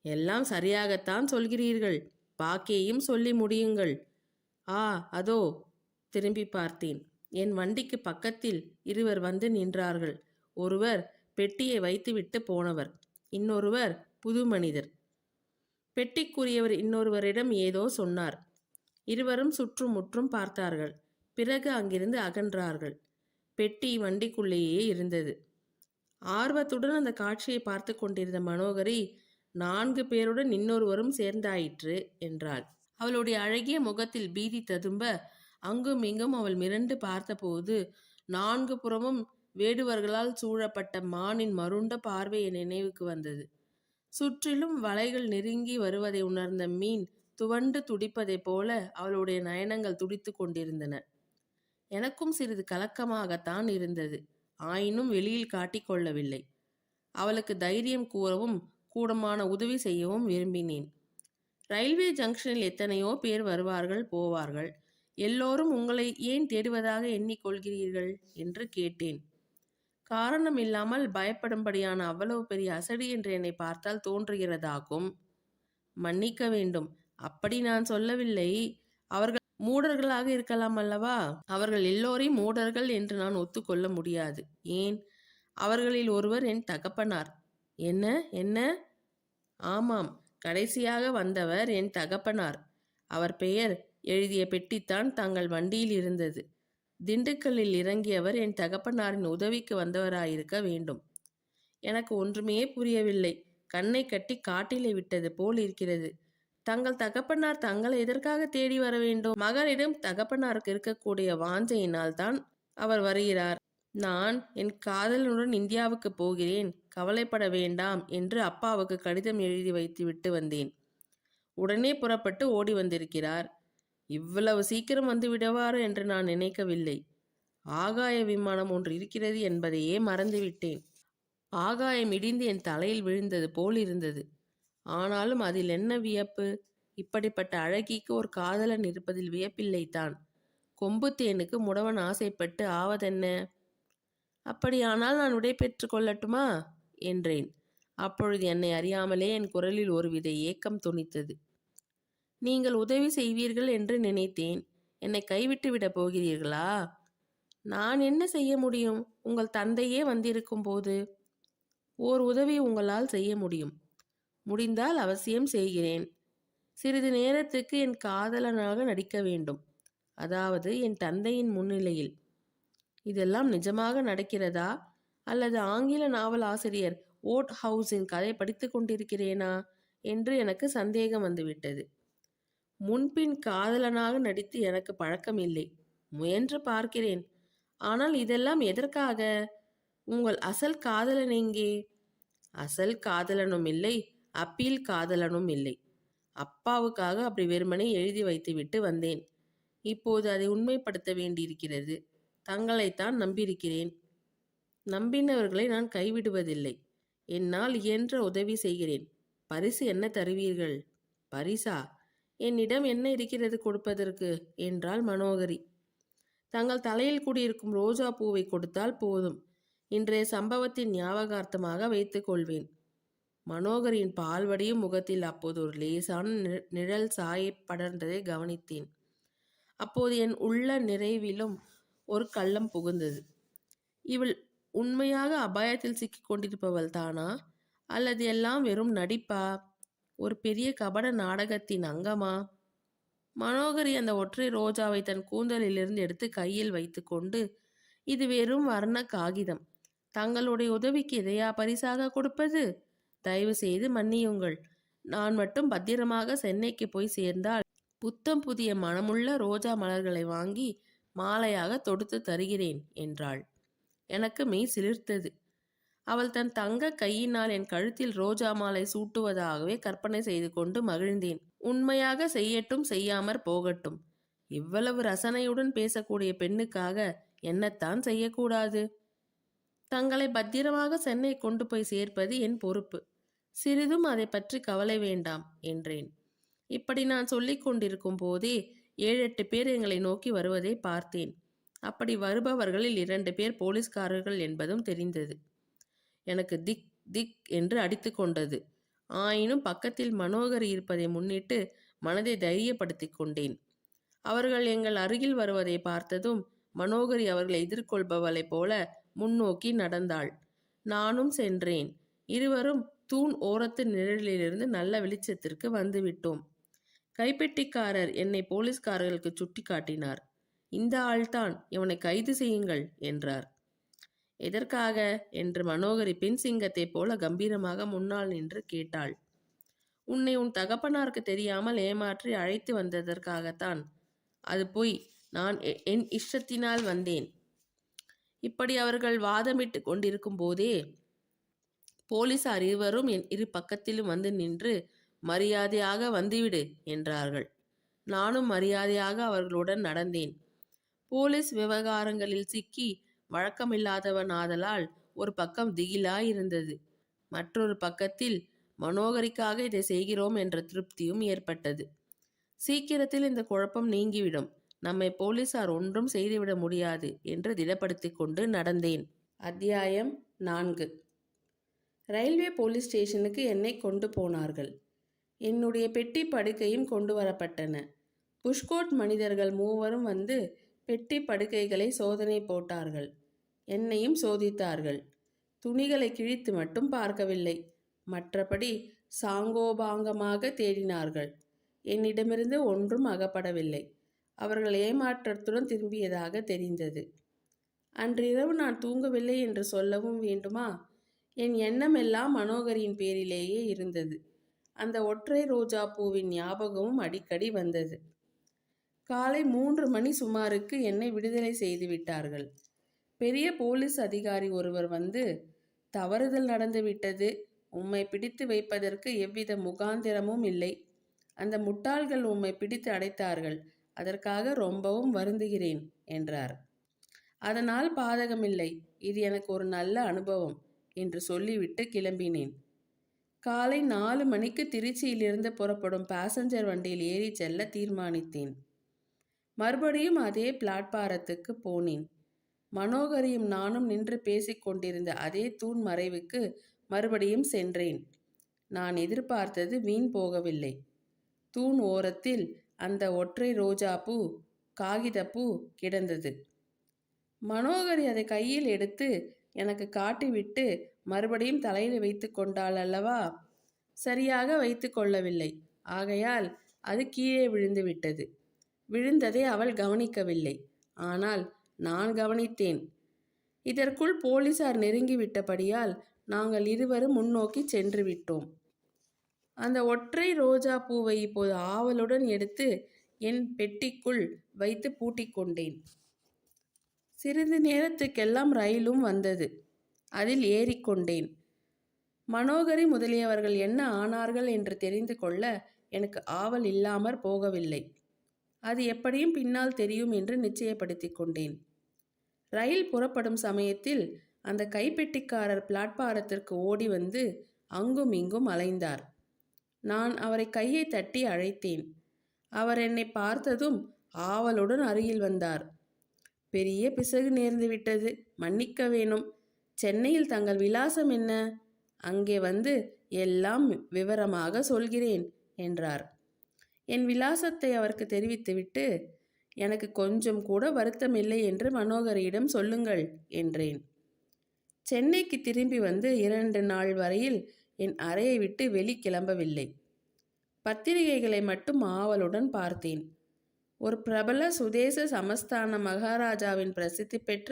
எல்லாம் சரியாகத்தான் சொல்கிறீர்கள். பாக்கியையும் சொல்லி முடியுங்கள். அதோ. திரும்பி பார்த்தேன். என் வண்டிக்கு பக்கத்தில் இருவர் வந்து நின்றார்கள். ஒருவர் பெட்டியை வைத்துவிட்டு போனவர், இன்னொருவர் புது மனிதர். பெட்டிக்குரியவர் இன்னொருவரிடம் ஏதோ சொன்னார். இருவரும் சுற்றும் முற்றும் பார்த்தார்கள். பிறகு அங்கிருந்து அகன்றார்கள். பெட்டி வண்டிக்குள்ளேயே இருந்தது. ஆர்வத்துடன் அந்த காட்சியை பார்த்து கொண்டிருந்த மனோகரி, 4 பேருடன் இன்னொருவரும் சேர்ந்தாயிற்று என்றாள். அவளுடைய அழகிய முகத்தில் பீதி ததும்ப அங்கும் இங்கும் அவள் மிரண்டு பார்த்தபோது 4 புறமும் வேடுவர்களால் சூழப்பட்ட மானின் மருண்ட பார்வை என் நினைவுக்கு வந்தது. சுற்றிலும் வலைகள் நெருங்கி வருவதை உணர்ந்த மீன் துவண்டு துடிப்பதைப் போல அவளுடைய நயனங்கள் துடித்து கொண்டிருந்தன. எனக்கும் சிறிது கலக்கமாகத்தான் இருந்தது. ஆயினும் வெளியில் காட்டிக்கொள்ளவில்லை. அவளுக்கு தைரியம் கூறவும் கூடமான உதவி செய்யவும் விரும்பினேன். ரயில்வே ஜங்ஷனில் எத்தனையோ பேர் வருவார்கள் போவார்கள். எல்லோரும் உங்களை ஏன் தேடுவதாக எண்ணிக்கொள்கிறீர்கள் என்று கேட்டேன். காரணம் இல்லாமல் பயப்படும்படியான அவ்வளவு பெரிய அசடி என்று என்னை பார்த்தால் தோன்றுகிறதாகும். மன்னிக்க வேண்டும், அப்படி நான் சொல்லவில்லை. அவர்கள் மூடர்களாக இருக்கலாம் அல்லவா? அவர்கள் எல்லோரையும் மூடர்கள் என்று நான் ஒத்துக்கொள்ள முடியாது. ஏன்? அவர்களில் ஒருவர் என் தகப்பனார். என்ன என்ன? ஆமாம், கடைசியாக வந்தவர் என் தகப்பனார். அவர் பெயர் எழுதிய பெட்டித்தான் தங்கள் வண்டியில் இருந்தது. திண்டுக்கல்லில் இறங்கியவர் என் தகப்பனாரின் உதவிக்கு வந்தவராயிருக்க வேண்டும். எனக்கு ஒன்றுமே புரியவில்லை. கண்ணை கட்டி காட்டிலே விட்டது போல் இருக்கிறது. தங்கள் தகப்பனார் தங்களை எதற்காக தேடி வர வேண்டும்? மகளிடம் தகப்பனாருக்கு இருக்கக்கூடிய வாஞ்சையினால் தான் அவர் வருகிறார். நான் என் காதலனுடன் இந்தியாவுக்கு போகிறேன், கவலைப்பட வேண்டாம் என்று அப்பாவுக்கு கடிதம் எழுதி வைத்து விட்டு வந்தேன். உடனே புறப்பட்டு ஓடி வந்திருக்கிறார். இவ்வளவு சீக்கிரம் வந்து விடுவார் என்று நான் நினைக்கவில்லை. ஆகாய விமானம் ஒன்று இருக்கிறது என்பதையே மறந்துவிட்டேன். ஆகாயம் இடிந்து என் தலையில் விழுந்தது போல் இருந்தது. ஆனாலும் அதில் என்ன வியப்பு? இப்படிப்பட்ட அழகிக்கு ஒரு காதலன் இருப்பதில் வியப்பில்லைத்தான். கொம்பு தேனுக்கு முடவன் ஆசைப்பட்டு ஆவதென்ன? அப்படியானால் நான் விடை பெற்று கொள்ளட்டுமா என்றேன். அப்பொழுது என்னை அறியாமலே என் குரலில் ஒருவித ஏக்கம் தொனித்தது. நீங்கள் உதவி செய்வீர்கள் என்று நினைத்தேன். என்னை கைவிட்டு விடப் போகிறீர்களா? நான் என்ன செய்ய முடியும்? உங்கள் தந்தையே வந்திருக்கும் போது ஓர் உதவி உங்களால் செய்ய முடியும். முடிந்தால் அவசியம் செய்கிறேன். சிறிது நேரத்துக்கு என் காதலனாக நடிக்க வேண்டும். அதாவது என் தந்தையின் முன்னிலையில். இதெல்லாம் நிஜமாக நடக்கிறதா அல்லது ஆங்கில நாவல் ஆசிரியர் ஓட் ஹவுஸின் கதை படித்து கொண்டிருக்கிறேனா என்று எனக்கு சந்தேகம் வந்துவிட்டது. முன்பின் காதலனாக நடித்து எனக்கு பழக்கம் இல்லை. முயன்று பார்க்கிறேன். ஆனால் இதெல்லாம் எதற்காக? உங்கள் அசல் காதலன் எங்கே? அசல் காதலனும் இல்லை, அப்பீல் காதலனும் இல்லை. அப்பாவுக்காக அப்படி வெறுமனே எழுதி வைத்துவிட்டு வந்தேன். இப்போது அதை உண்மைப்படுத்த வேண்டியிருக்கிறது. தங்களைத்தான் நம்பியிருக்கிறேன். நம்பினவர்களை நான் கைவிடுவதில்லை. என்னால் இயன்ற உதவி செய்கிறேன். பரிசு என்ன தருவீர்கள்? பரிசா? என்னிடம் என்ன இருக்கிறது கொடுப்பதற்கு என்றாள் மனோகரி. தங்கள் தலையில் கூடியிருக்கும் ரோஜா பூவை கொடுத்தால் போதும். இன்றைய சம்பவத்தின் ஞாபகார்த்தமாக வைத்துக் கொள்வேன். மனோகரின் பால்வடியும் முகத்தில் அப்போது ஒரு லேசான நிழல் சாயை படர்ந்ததை கவனித்தேன். அப்போது என் உள்ள நிறைவிலும் ஒரு கள்ளம் புகுந்தது. இவள் உண்மையாக அபாயத்தில் சிக்கிக் கொண்டிருப்பவள் தானா? அல்லது எல்லாம் வெறும் நடிப்பா? ஒரு பெரிய கபட நாடகத்தின் அங்கமா? மனோகரி அந்த ஒற்றை ரோஜாவை தன் கூந்தலிலிருந்து எடுத்து கையில் வைத்து கொண்டு, இது வெறும் வர்ண காகிதம். தங்களுடைய உதவிக்கு எதையா பரிசாக கொடுப்பது? தயவு செய்து மன்னியுங்கள். நான் மட்டும் பத்திரமாக சென்னைக்கு போய் சேர்ந்தால் புத்தம் புதிய மனமுள்ள ரோஜா மலர்களை வாங்கி மாலையாக தொடுத்து தருகிறேன் என்றாள். எனக்கு மெய் சிலிர்த்தது. அவள் தன் தங்க கையினால் என் கழுத்தில் ரோஜா மாலை சூட்டுவதாகவே கற்பனை செய்து கொண்டு மகிழ்ந்தேன். உண்மையாக செய்யட்டும், செய்யாமற் போகட்டும். இவ்வளவு ரசனையுடன் பேசக்கூடிய பெண்ணுக்காக என்னத்தான் செய்யக்கூடாது? தங்களை பத்திரமாக சென்னை கொண்டு போய் சேர்ப்பது என் பொறுப்பு. சிறிதும் அதை பற்றி கவலை வேண்டாம் என்றேன். இப்படி நான் சொல்லிக் கொண்டிருக்கும் போதே 7-8 பேர் எங்களை நோக்கி வருவதை பார்த்தேன். அப்படி வருபவர்களில் 2 பேர் போலீஸ்காரர்கள் என்பதும் தெரிந்தது. எனக்கு திக் திக் என்று அடித்து கொண்டது. ஆயினும் பக்கத்தில் மனோகரி இருப்பதை முன்னிட்டு மனதை தைரியப்படுத்தி கொண்டேன். அவர்கள் எங்கள் அருகில் வருவதை பார்த்ததும் மனோகரி அவர்களை எதிர்கொள்பவளைப் போல முன்னோக்கி நடந்தாள். நானும் சென்றேன். இருவரும் தூண் ஓரத்து நிழலிலிருந்து நல்ல வெளிச்சத்திற்கு வந்துவிட்டோம். கைப்பெட்டிக்காரர் என்னை போலீஸ்காரர்களுக்கு சுட்டி காட்டினார். இந்த ஆள்தான், இவனை கைது செய்யுங்கள் என்றார். எதற்காக என்று மனோகரி பெண் சிங்கத்தைப் போல கம்பீரமாக முன்னால் நின்று கேட்டாள். உன்னை உன் தகப்பனாருக்கு தெரியாமல் ஏமாற்றி அழைத்து வந்ததற்காகத்தான். அது பொய். நான் என் இஷ்டத்தினால் வந்தேன். இப்படி அவர்கள் வாதமிட்டு கொண்டிருக்கும் போதே போலீசார் இருவரும் என் இரு பக்கத்திலும் வந்து நின்று மரியாதையாக வந்துவிடு என்றார்கள். நானும் மரியாதையாக அவர்களுடன் நடந்தேன். போலீஸ் விவகாரங்களில் சிக்கி வழக்கமில்லாதவன் ஆதலால் ஒரு பக்கம் திகிலாயிருந்தது. மற்றொரு பக்கத்தில் மனோகரிக்காக இதை செய்கிறோம் என்ற திருப்தியும் ஏற்பட்டது. சீக்கிரத்தில் இந்த குழப்பம் நீங்கிவிடும். நம்மை போலீசார் ஒன்றும் செய்துவிட முடியாது என்று திடப்படுத்தி கொண்டு நடந்தேன். அத்தியாயம் 4. ரயில்வே போலீஸ் ஸ்டேஷனுக்கு என்னை கொண்டு போனார்கள். என்னுடைய பெட்டி படுக்கையும் கொண்டு வரப்பட்டன. புஷ்கோட் மனிதர்கள் 3 வந்து பெட்டி படுக்கைகளை சோதனை போட்டார்கள். என்னையும் சோதித்தார்கள். துணிகளை கிழித்து மட்டும் பார்க்கவில்லை. மற்றபடி சாங்கோபாங்கமாக தேடினார்கள். என்னிடமிருந்து ஒன்றும் அகப்படவில்லை. அவர்கள் ஏமாற்றத்துடன் திரும்பியதாக தெரிந்தது. அன்றிரவு நான் தூங்கவில்லை என்று சொல்லவும் வேண்டுமா? என் எண்ணமெல்லாம் மனோகரின் பேரிலேயே இருந்தது. அந்த ஒற்றை ரோஜா பூவின் ஞாபகமும் அடிக்கடி வந்தது. காலை 3 மணி சுமாருக்கு என்னை விடுதலை செய்து விட்டார்கள். பெரிய போலீஸ் அதிகாரி ஒருவர் வந்து, தவறுதல் நடந்துவிட்டது, உம்மை பிடித்து வைப்பதற்கு எவ்வித முகாந்திரமும் இல்லை. அந்த முட்டாள்கள் உம்மை பிடித்து அடைத்தார்கள், அதற்காக ரொம்பவும் வருந்துகிறேன் என்றார். அதனால் பாதகமில்லை, இது எனக்கு ஒரு நல்ல அனுபவம் என்று சொல்லிவிட்டு கிளம்பினேன். காலை 4 மணிக்கு திருச்சியிலிருந்து புறப்படும் பாசஞ்சர் வண்டியில் ஏறி செல்ல தீர்மானித்தேன். மறுபடியும் அதே பிளாட்பாரத்துக்கு போனேன். மனோகரியும் நானும் நின்று பேசிக்கொண்டிருந்த அதே தூண் மறைவுக்கு மறுபடியும் சென்றேன். நான் எதிர்பார்த்தது வீண் போகவில்லை. தூண் ஓரத்தில் அந்த ஒற்றை ரோஜா பூ, காகிதப்பூ கிடந்தது. மனோகரி அதை கையில் எடுத்து எனக்கு காட்டிவிட்டு மறுபடியும் தலையில் வைத்து கொண்டாள் அல்லவா? சரியாக வைத்து கொள்ளவில்லை. ஆகையால் அது கீழே விழுந்து விட்டது. விழுந்ததை அவள் கவனிக்கவில்லை. ஆனால் நான் கவனித்தேன். இதற்குள் போலீசார் நெருங்கிவிட்டபடியால் நாங்கள் இருவரும் முன்னோக்கி சென்று விட்டோம். அந்த ஒற்றை ரோஜா பூவை இப்போது ஆவலுடன் எடுத்து என் பெட்டிக்குள் வைத்து பூட்டிக்கொண்டேன். சிறிது நேரத்துக்கெல்லாம் ரயிலும் வந்தது. அதில் ஏறிக்கொண்டேன். மனோகரி முதலியவர்கள் என்ன ஆனார்கள் என்று தெரிந்து கொள்ள எனக்கு ஆவல் இல்லாமற் போகவில்லை. அது எப்படியும் பின்னால் தெரியும் என்று நிச்சயப்படுத்தி கொண்டேன். ரயில் புறப்படும் சமயத்தில் அந்த கைப்பெட்டிக்காரர் பிளாட்பாரத்திற்கு ஓடி வந்து அங்கும் இங்கும் அலைந்தார். நான் அவரை கையை தட்டி அழைத்தேன். அவர் என்னை பார்த்ததும் ஆவலுடன் அருகில் வந்தார். பெரிய பிசகு நேர்ந்து விட்டது, மன்னிக்க வேணும். சென்னையில் தங்கள் விலாசம் என்ன? அங்கே வந்து எல்லாம் விவரமாக சொல்கிறேன் என்றார். என் விலாசத்தை அவருக்கு தெரிவித்துவிட்டு, எனக்கு கொஞ்சம் கூட வருத்தமில்லை என்று மனோகரியிடம் சொல்லுங்கள் என்றேன். சென்னைக்கு திரும்பி வந்து 2 நாள் வரையில் என் அறையை விட்டு கிளம்பவில்லை. பத்திரிகைகளை மட்டும் ஆவலுடன் பார்த்தேன். ஒரு பிரபல சுதேச சமஸ்தான மகாராஜாவின் பிரசித்தி பெற்ற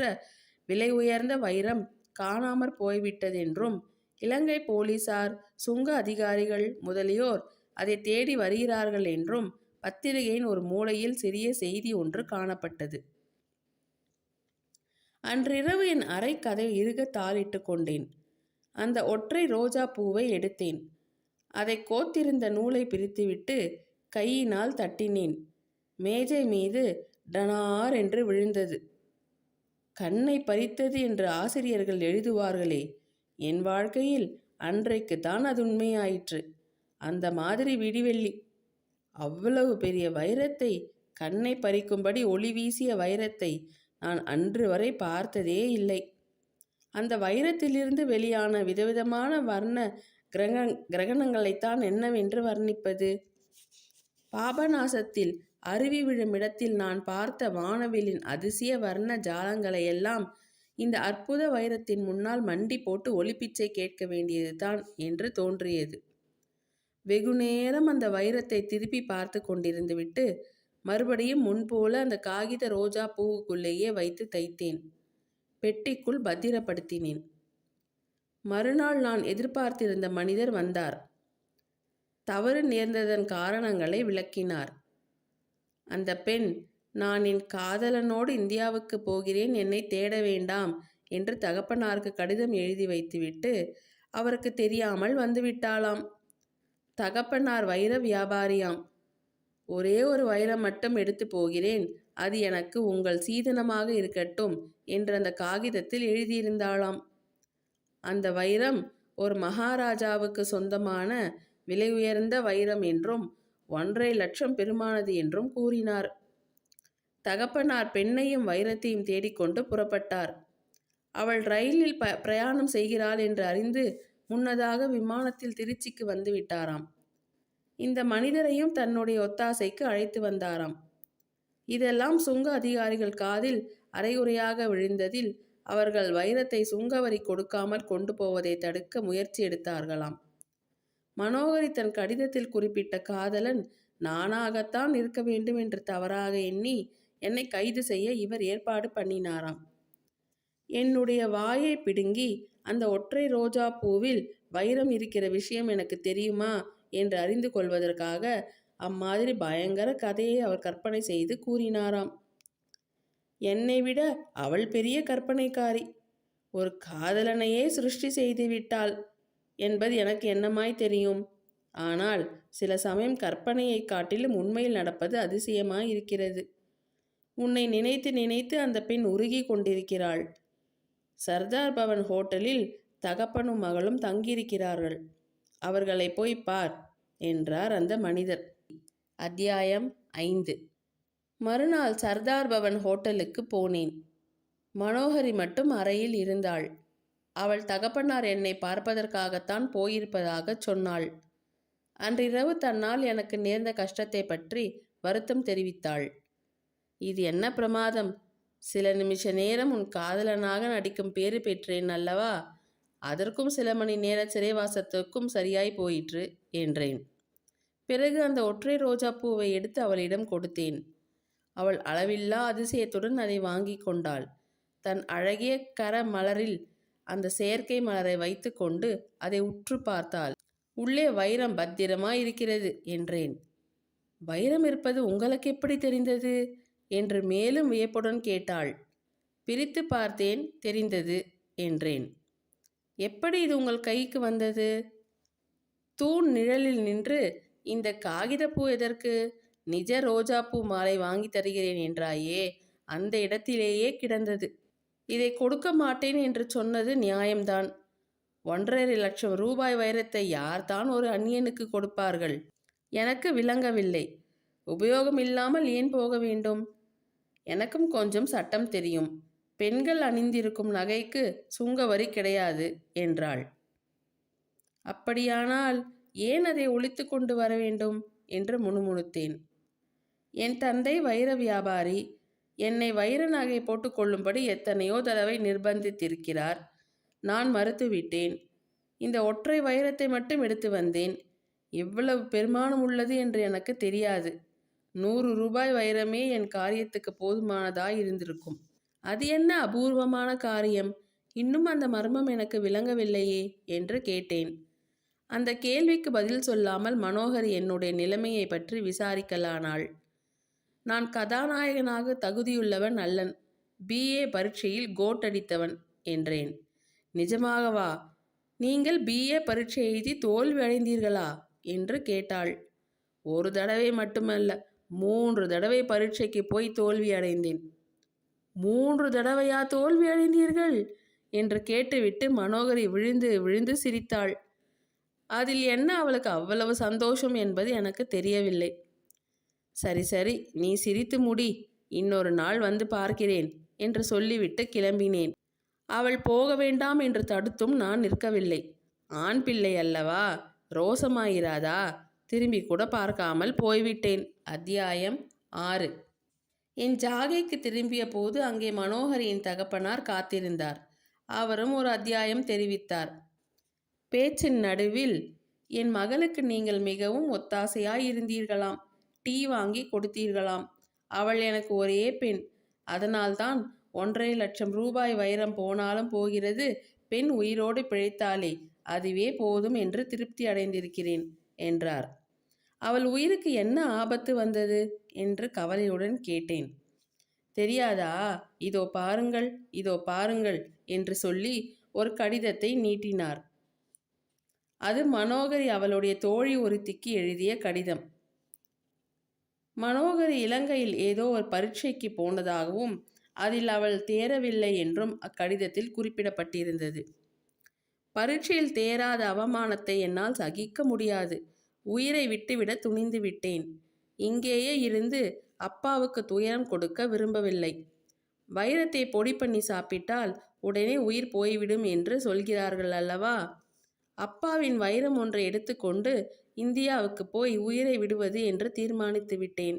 விலை உயர்ந்த வைரம் காணாமற் போய்விட்டதென்றும், இலங்கை போலீசார், சுங்க அதிகாரிகள் முதலியோர் அதை தேடி வருகிறார்கள் என்றும் பத்திரிகையின் ஒரு மூலையில் சிறிய செய்தி ஒன்று காணப்பட்டது. அன்றிரவு என் அறை கதவை இறுக தாளிட்டு கொண்டேன். அந்த ஒற்றை ரோஜா பூவை எடுத்தேன். அதை கோத்திருந்த நூலை பிரித்துவிட்டு கையினால் தட்டினேன். மேஜை மீது டனார் என்று விழுந்தது. கண்ணை பறித்தது என்று ஆசிரியர்கள் எழுதுவார்களே, என் வாழ்க்கையில் அன்றைக்கு தான் அது உண்மையாயிற்று. அந்த மாதிரி விடிவெள்ளி. அவ்வளவு பெரிய வைரத்தை, கண்ணை பறிக்கும்படி ஒளி வீசிய வைரத்தை நான் அன்று வரை பார்த்ததே இல்லை. அந்த வைரத்திலிருந்து வெளியான விதவிதமான வர்ண கிரகணங்களைத்தான் என்னவென்று வர்ணிப்பது? பாபநாசத்தில் அருவி விழும் இடத்தில் நான் பார்த்த வானவிலின் அதிசய வர்ண ஜாலங்களையெல்லாம் இந்த அற்புத வைரத்தின் முன்னால் மண்டி போட்டு ஒலிப்பிச்சை கேட்க வேண்டியதுதான் என்று தோன்றியது. வெகுநேரம் அந்த வைரத்தை திருப்பி பார்த்து கொண்டிருந்து விட்டு மறுபடியும் முன்போல அந்த காகித ரோஜா பூவுக்குள்ளேயே வைத்து தைத்தேன். பெட்டிக்குள் பத்திரப்படுத்தினேன். மறுநாள் நான் எதிர்பார்த்திருந்த மனிதர் வந்தார். தவறு நேர்ந்ததன் காரணங்களை விளக்கினார். அந்த பெண், நான் என் காதலனோடு இந்தியாவுக்கு போகிறேன், என்னை தேட வேண்டாம் என்று தகப்பனாருக்கு கடிதம் எழுதி வைத்துவிட்டு அவருக்கு தெரியாமல் வந்துவிட்டாளாம். தகப்பனார் வைர வியாபாரியாம். ஒரே ஒரு வைரம் மட்டும் எடுத்து போகிறேன், அது எனக்கு உங்கள் சீதனமாக இருக்கட்டும் என்று அந்த காகிதத்தில் எழுதியிருந்தாளாம். அந்த வைரம் ஒரு மகாராஜாவுக்கு சொந்தமான விலை உயர்ந்த வைரம் என்றும் 1.5 லட்சம் பெருமானது என்றும் கூறினார். தகப்பனார் பெண்ணையும் வைரத்தையும் தேடிக்கொண்டு புறப்பட்டார். அவள் ரயிலில் பிரயாணம் செய்கிறாள் என்று அறிந்து முன்னதாக விமானத்தில் திருச்சிக்கு வந்து விட்டாராம். இந்த மனிதரையும் தன்னுடைய ஒத்தாசைக்கு அழைத்து வந்தாராம். இதெல்லாம் சுங்க அதிகாரிகள் காதில் அரைகுறையாக விழுந்ததில் அவர்கள் வைரத்தை சுங்கவரி கொடுக்காமல் கொண்டு போவதை தடுக்க முயற்சி எடுத்தார்களாம். மனோகரி தன் கடிதத்தில் குறிப்பிட்ட காதலன் நானாகத்தான் இருக்க வேண்டும் என்று தவறாக எண்ணி என்னை கைது செய்ய இவர் ஏற்பாடு பண்ணினாராம். என்னுடைய வாயை பிடுங்கி அந்த ஒற்றை ரோஜா பூவில் வைரம் இருக்கிற விஷயம் எனக்கு தெரியுமா என்று அறிந்து கொள்வதற்காக அம்மாதிரி பயங்கர கதையை அவர் கற்பனை செய்து கூறினாராம். என்னை விட அவள் பெரிய கற்பனைக்காரி. ஒரு காதலனையே சிருஷ்டி செய்து விட்டாள் என்பது எனக்கு என்னமாய் தெரியும். ஆனால் சில சமயம் கற்பனையை காட்டிலும் உண்மையில் நடப்பது அதிசயமாய் இருக்கிறது. உன்னை நினைத்து நினைத்து அந்த பெண் உருகி கொண்டிருக்கிறாள். சர்தார் பவன் ஹோட்டலில் தகப்பனும் மகளும் தங்கியிருக்கிறார்கள். அவர்களை போய் பார் என்றார் அந்த மனிதர். அத்தியாயம் 5. மறுநாள் சர்தார் பவன் ஹோட்டலுக்கு போனேன். மனோகரி மட்டும் அறையில் இருந்தாள். அவள் தகப்பனார் என்னை பார்ப்பதற்காகத்தான் போயிருப்பதாக சொன்னாள். அன்றிரவு தன்னால் எனக்கு நேர்ந்த கஷ்டத்தை பற்றி வருத்தம் தெரிவித்தாள். இது என்ன பிரமாதம்! சில நிமிஷ நேரம் உன் காதலனாக நடிக்கும் பேறு பெற்றேன் அல்லவா? அதற்கும் சில மணி நேர சிறைவாசத்துக்கும் சரியாய் போயிற்று என்றேன். பிறகு அந்த ஒற்றை ரோஜா பூவை எடுத்து அவளிடம் கொடுத்தேன். அவள் அளவில்லா அதிசயத்துடன் அதை வாங்கி கொண்டாள். தன் அழகிய கர மலரில் அந்த செயற்கை மலரை வைத்து கொண்டு அதை உற்று பார்த்தாள். உள்ளே வைரம் பத்திரமாய் இருக்கிறது என்றேன். வைரம் இருப்பது உங்களுக்கு எப்படி தெரிந்தது என்று மேலும் வியப்புடன் கேட்டாள். பிரித்து பார்த்தேன், தெரிந்தது என்றேன். எப்படி இது உங்கள் கைக்கு வந்தது? தூண் நிழலில் நின்று இந்த காகிதப்பூ எதற்கு? நிஜ ரோஜாப்பூ மாலை வாங்கி தருகிறேன் என்றாயே, அந்த இடத்திலேயே கிடந்தது. இதை கொடுக்க மாட்டேன் என்று சொன்னது நியாயம்தான். 1.5 லட்சம் ரூபாய் வைரத்தை யார்தான் ஒரு அந்நியனுக்கு கொடுப்பார்கள்? எனக்கு விளங்கவில்லை. உபயோகம் இல்லாமல் ஏன் போக வேண்டும்? எனக்கும் கொஞ்சம் சட்டம் தெரியும். பெண்கள் அணிந்திருக்கும் நகைக்கு சுங்கவரி கிடையாது என்றாள். அப்படியானால் ஏன் அதை ஒளித்து கொண்டு வர வேண்டும் என்று முணுமுணுத்தேன். என் தந்தை வைர வியாபாரி. என்னை வைர நகை போட்டுக்கொள்ளும்படி எத்தனையோ தடவை நிர்பந்தித்திருக்கிறார். நான் மறுத்துவிட்டேன். இந்த ஒற்றை வைரத்தை மட்டும் எடுத்து வந்தேன். எவ்வளவு பெருமானம் உள்ளது என்று எனக்கு தெரியாது. 100 ரூபாய் வைரமே என் காரியத்துக்கு போதுமானதாய் இருந்திருக்கும். அது என்ன அபூர்வமான காரியம்? இன்னும் அந்த மர்மம் எனக்கு விளங்கவில்லையே என்று கேட்டேன். அந்த கேள்விக்கு பதில் சொல்லாமல் மனோகரி என்னுடைய நிலைமையை பற்றி விசாரிக்கலானாள். நான் கதாநாயகனாக தகுதியுள்ளவன் அல்லன். BA பரீட்சையில் கோட் அடித்தவன் என்றேன். நிஜமாகவா? நீங்கள் BA பரீட்சை எழுதி தோல்வி அடைந்தீர்களா என்று கேட்டாள். ஒரு தடவை மட்டுமல்ல, 3 தடவை பரீட்சைக்கு போய் தோல்வி அடைந்தேன். 3 தடவையா தோல்வி அடைந்தீர்கள் என்று கேட்டுவிட்டு மனோகரி விழுந்து விழுந்து சிரித்தாள். அதில் என்ன அவளுக்கு அவ்வளவு சந்தோஷம் என்பது எனக்கு தெரியவில்லை. சரி சரி, நீ சிரித்து முடி, இன்னொரு நாள் வந்து பார்க்கிறேன் என்று சொல்லிவிட்டு கிளம்பினேன். அவள் போக வேண்டாம் என்று தடுத்தும் நான் நிற்கவில்லை. ஆண் பிள்ளை அல்லவா, ரோசமாயிராதா? திரும்பி கூட பார்க்காமல் போய்விட்டேன். அத்தியாயம் 6. என் ஜாகைக்கு திரும்பிய போது அங்கே மனோகரியின் தகப்பனார் காத்திருந்தார். அவரும் ஒரு அத்தியாயம் தெரிவித்தார். பேச்சின் நடுவில், என் மகளுக்கு நீங்கள் மிகவும் ஒத்தாசையாயிருந்தீர்களாம். டீ வாங்கி கொடுத்தீர்களாம். அவள் எனக்கு ஒரே பெண். அதனால்தான் 1.5 லட்சம் ரூபாய் வைரம் போனாலும் போகிறது, பெண் உயிரோடு பிழைத்தாளே, அதுவே போதும் என்று திருப்தி அடைந்திருக்கிறேன் என்றார். அவள் உயிருக்கு என்ன ஆபத்து வந்தது என்று கவலையுடன் கேட்டேன். தெரியாதா? இதோ பாருங்கள், இதோ பாருங்கள் என்று சொல்லி ஒரு கடிதத்தை நீட்டினார். அது மனோகரி அவளுடைய தோழி ஒருத்திக்கு எழுதிய கடிதம். மனோகரி இலங்கையில் ஏதோ ஒரு பரீட்சைக்கு போனதாகவும் அதில் அவள் தேரவில்லை என்றும் அக்கடிதத்தில் குறிப்பிடப்பட்டிருந்தது. பரீட்சையில் தேராத அவமானத்தை என்னால் சகிக்க முடியாது. உயிரை விட்டுவிட துணிந்து விட்டேன். இங்கேயே இருந்து அப்பாவுக்கு துயரம் கொடுக்க விரும்பவில்லை. வைரத்தை பொடி பண்ணி சாப்பிட்டால் உடனே உயிர் போய்விடும் என்று சொல்கிறார்கள் அல்லவா? அப்பாவின் வைரம் ஒன்றை எடுத்துக்கொண்டு இந்தியாவுக்கு போய் உயிரை விடுவது என்று தீர்மானித்து விட்டேன்.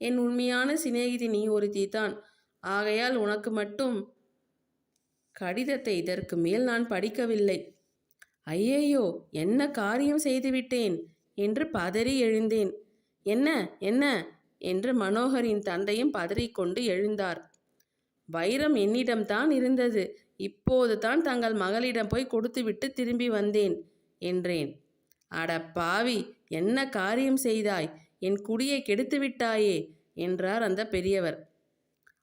என் உண்மையான சிநேகிதி நீ ஒருத்திதான். ஆகையால் உனக்கு மட்டும். கடிதத்தை இதற்கு மேல் நான் படிக்கவில்லை. ஐயையோ, என்ன காரியம் செய்துவிட்டேன் என்று பதறி எழுந்தேன். என்ன என்ன என்று மனோகரின் தந்தையும் பதறிக்கொண்டு எழுந்தார். வைரம் என்னிடம்தான் இருந்தது. இப்போது தான் தங்கள் மகளிடம் போய் கொடுத்துவிட்டு திரும்பி வந்தேன் என்றேன். அட பாவி, என்ன காரியம் செய்தாய்? என் குடியை கெடுத்து விட்டாயே என்றார் அந்த பெரியவர்.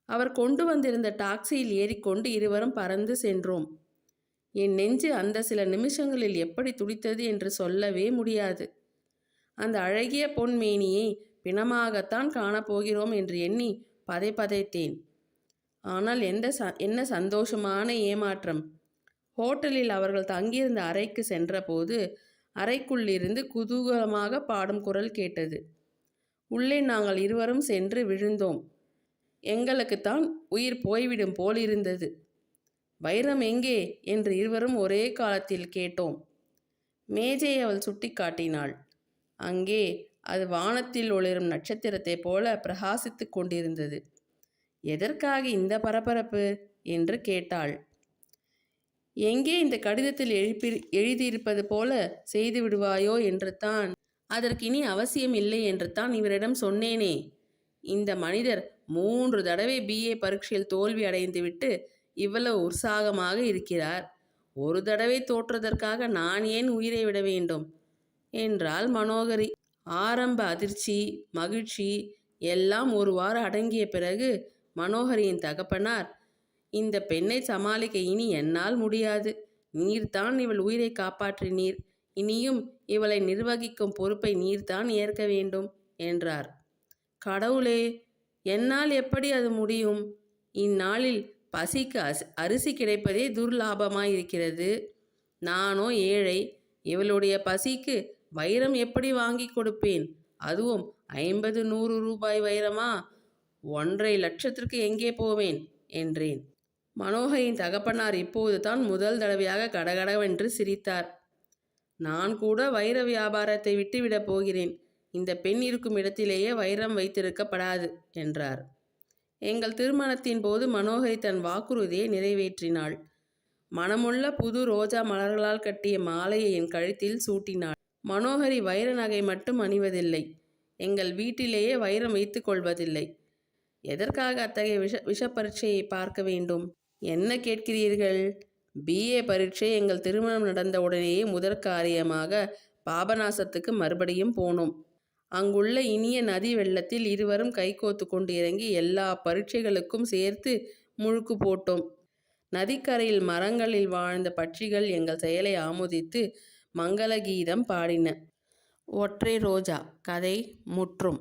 அவர் கொண்டு வந்திருந்த டாக்ஸியில் ஏறிக்கொண்டு இருவரும் பறந்து சென்றோம். என் நெஞ்சு அந்த சில நிமிஷங்களில் எப்படி துடித்தது என்று சொல்லவே முடியாது. அந்த அழகிய பொன்மேனியை பிணமாகத்தான் காணப்போகிறோம் என்று எண்ணி பதைத்தேன். ஆனால் என்ன சந்தோஷமான ஏமாற்றம்! ஹோட்டலில் அவர்கள் தங்கியிருந்த அறைக்கு சென்றபோது அறைக்குள்ளிருந்து குதூகலமாக பாடும் குரல் கேட்டது. உள்ளே நாங்கள் இருவரும் சென்று விழுந்தோம். எங்களுக்குத்தான் உயிர் போய்விடும் போலிருந்தது. வைரம் எங்கே என்று இருவரும் ஒரே காலத்தில் கேட்டோம். மேஜையை அவள் சுட்டி காட்டினாள். அங்கே அது வானத்தில் ஒளிரும் நட்சத்திரத்தைப் போல பிரகாசித்து கொண்டிருந்தது. எதற்காக இந்த பரபரப்பு என்று கேட்டாள். எங்கே இந்த கடிதத்தில் எழுதியிருப்பது போல செய்து விடுவாயோ என்று தான். அதற்கு இனி அவசியம் இல்லை என்று தான் இவரிடம் சொன்னேனே. இந்த மனிதர் 3 தடவை BA பரீட்சையில் தோல்வி அடைந்துவிட்டு இவ்வளவு உற்சாகமாக இருக்கிறார். ஒரு தடவை தோற்றதற்காக நான் ஏன் உயிரை விட வேண்டும் என்றாள் மனோகரி. ஆரம்ப அதிர்ச்சி, மகிழ்ச்சி எல்லாம் ஒரு வாரம் அடங்கிய பிறகு மனோகரியின் தகப்பனார், இந்த பெண்ணை சமாளிக்க இனி என்னால் முடியாது. நீர்தான் இவள் உயிரை காப்பாற்றினீர். இனியும் இவளை நிர்வகிக்கும் பொறுப்பை நீர்தான் ஏற்க வேண்டும் என்றார். கடவுளே, என்னால் எப்படி அது முடியும்? இந்நாளில் பசிக்கு அரிசி கிடைப்பதே துர்லாபமாயிருக்கிறது. நானோ ஏழை. இவளுடைய பசிக்கு வைரம் எப்படி வாங்கி கொடுப்பேன்? அதுவும் 50-100 ரூபாய் வைரமா? 1.5 லட்சத்திற்கு எங்கே போவேன் என்றேன். மனோகரின் தகப்பனார் இப்போது தான் முதல் தடவையாக கடகடவென்று சிரித்தார். நான் கூட வைர வியாபாரத்தை விட்டுவிடப் போகிறேன். இந்த பெண் இருக்கும் இடத்திலேயே வைரம் வைத்திருக்கப்படாது என்றார். எங்கள் திருமணத்தின் போது மனோகரி தன் வாக்குறுதியை நிறைவேற்றினாள். மனமுள்ள புது ரோஜா மலர்களால் கட்டிய மாலையை என் கழுத்தில் சூட்டினாள். மனோகரி வைர நகை மட்டும் அணிவதில்லை. எங்கள் வீட்டிலேயே வைரம் வைத்துக் கொள்வதில்லை. எதற்காக அத்தகைய விஷ பரீட்சையை பார்க்க வேண்டும்? என்ன கேட்கிறீர்கள்? BA பரீட்சை எங்கள் திருமணம் நடந்த உடனேயே முதற் காரியமாக பாபநாசத்துக்கு மறுபடியும் போனோம். அங்குள்ள இனிய நதி வெள்ளத்தில் இருவரும் கைகோத்து கொண்டு இறங்கி எல்லா பரீட்சைகளுக்கும் சேர்த்து முழுக்கு போட்டோம். நதிக்கரையில் மரங்களில் வாழ்ந்த பட்சிகள் எங்கள் செயலை ஆமோதித்து மங்கள கீதம் பாடின. ஒற்றை ரோஜா கதை முற்றும்.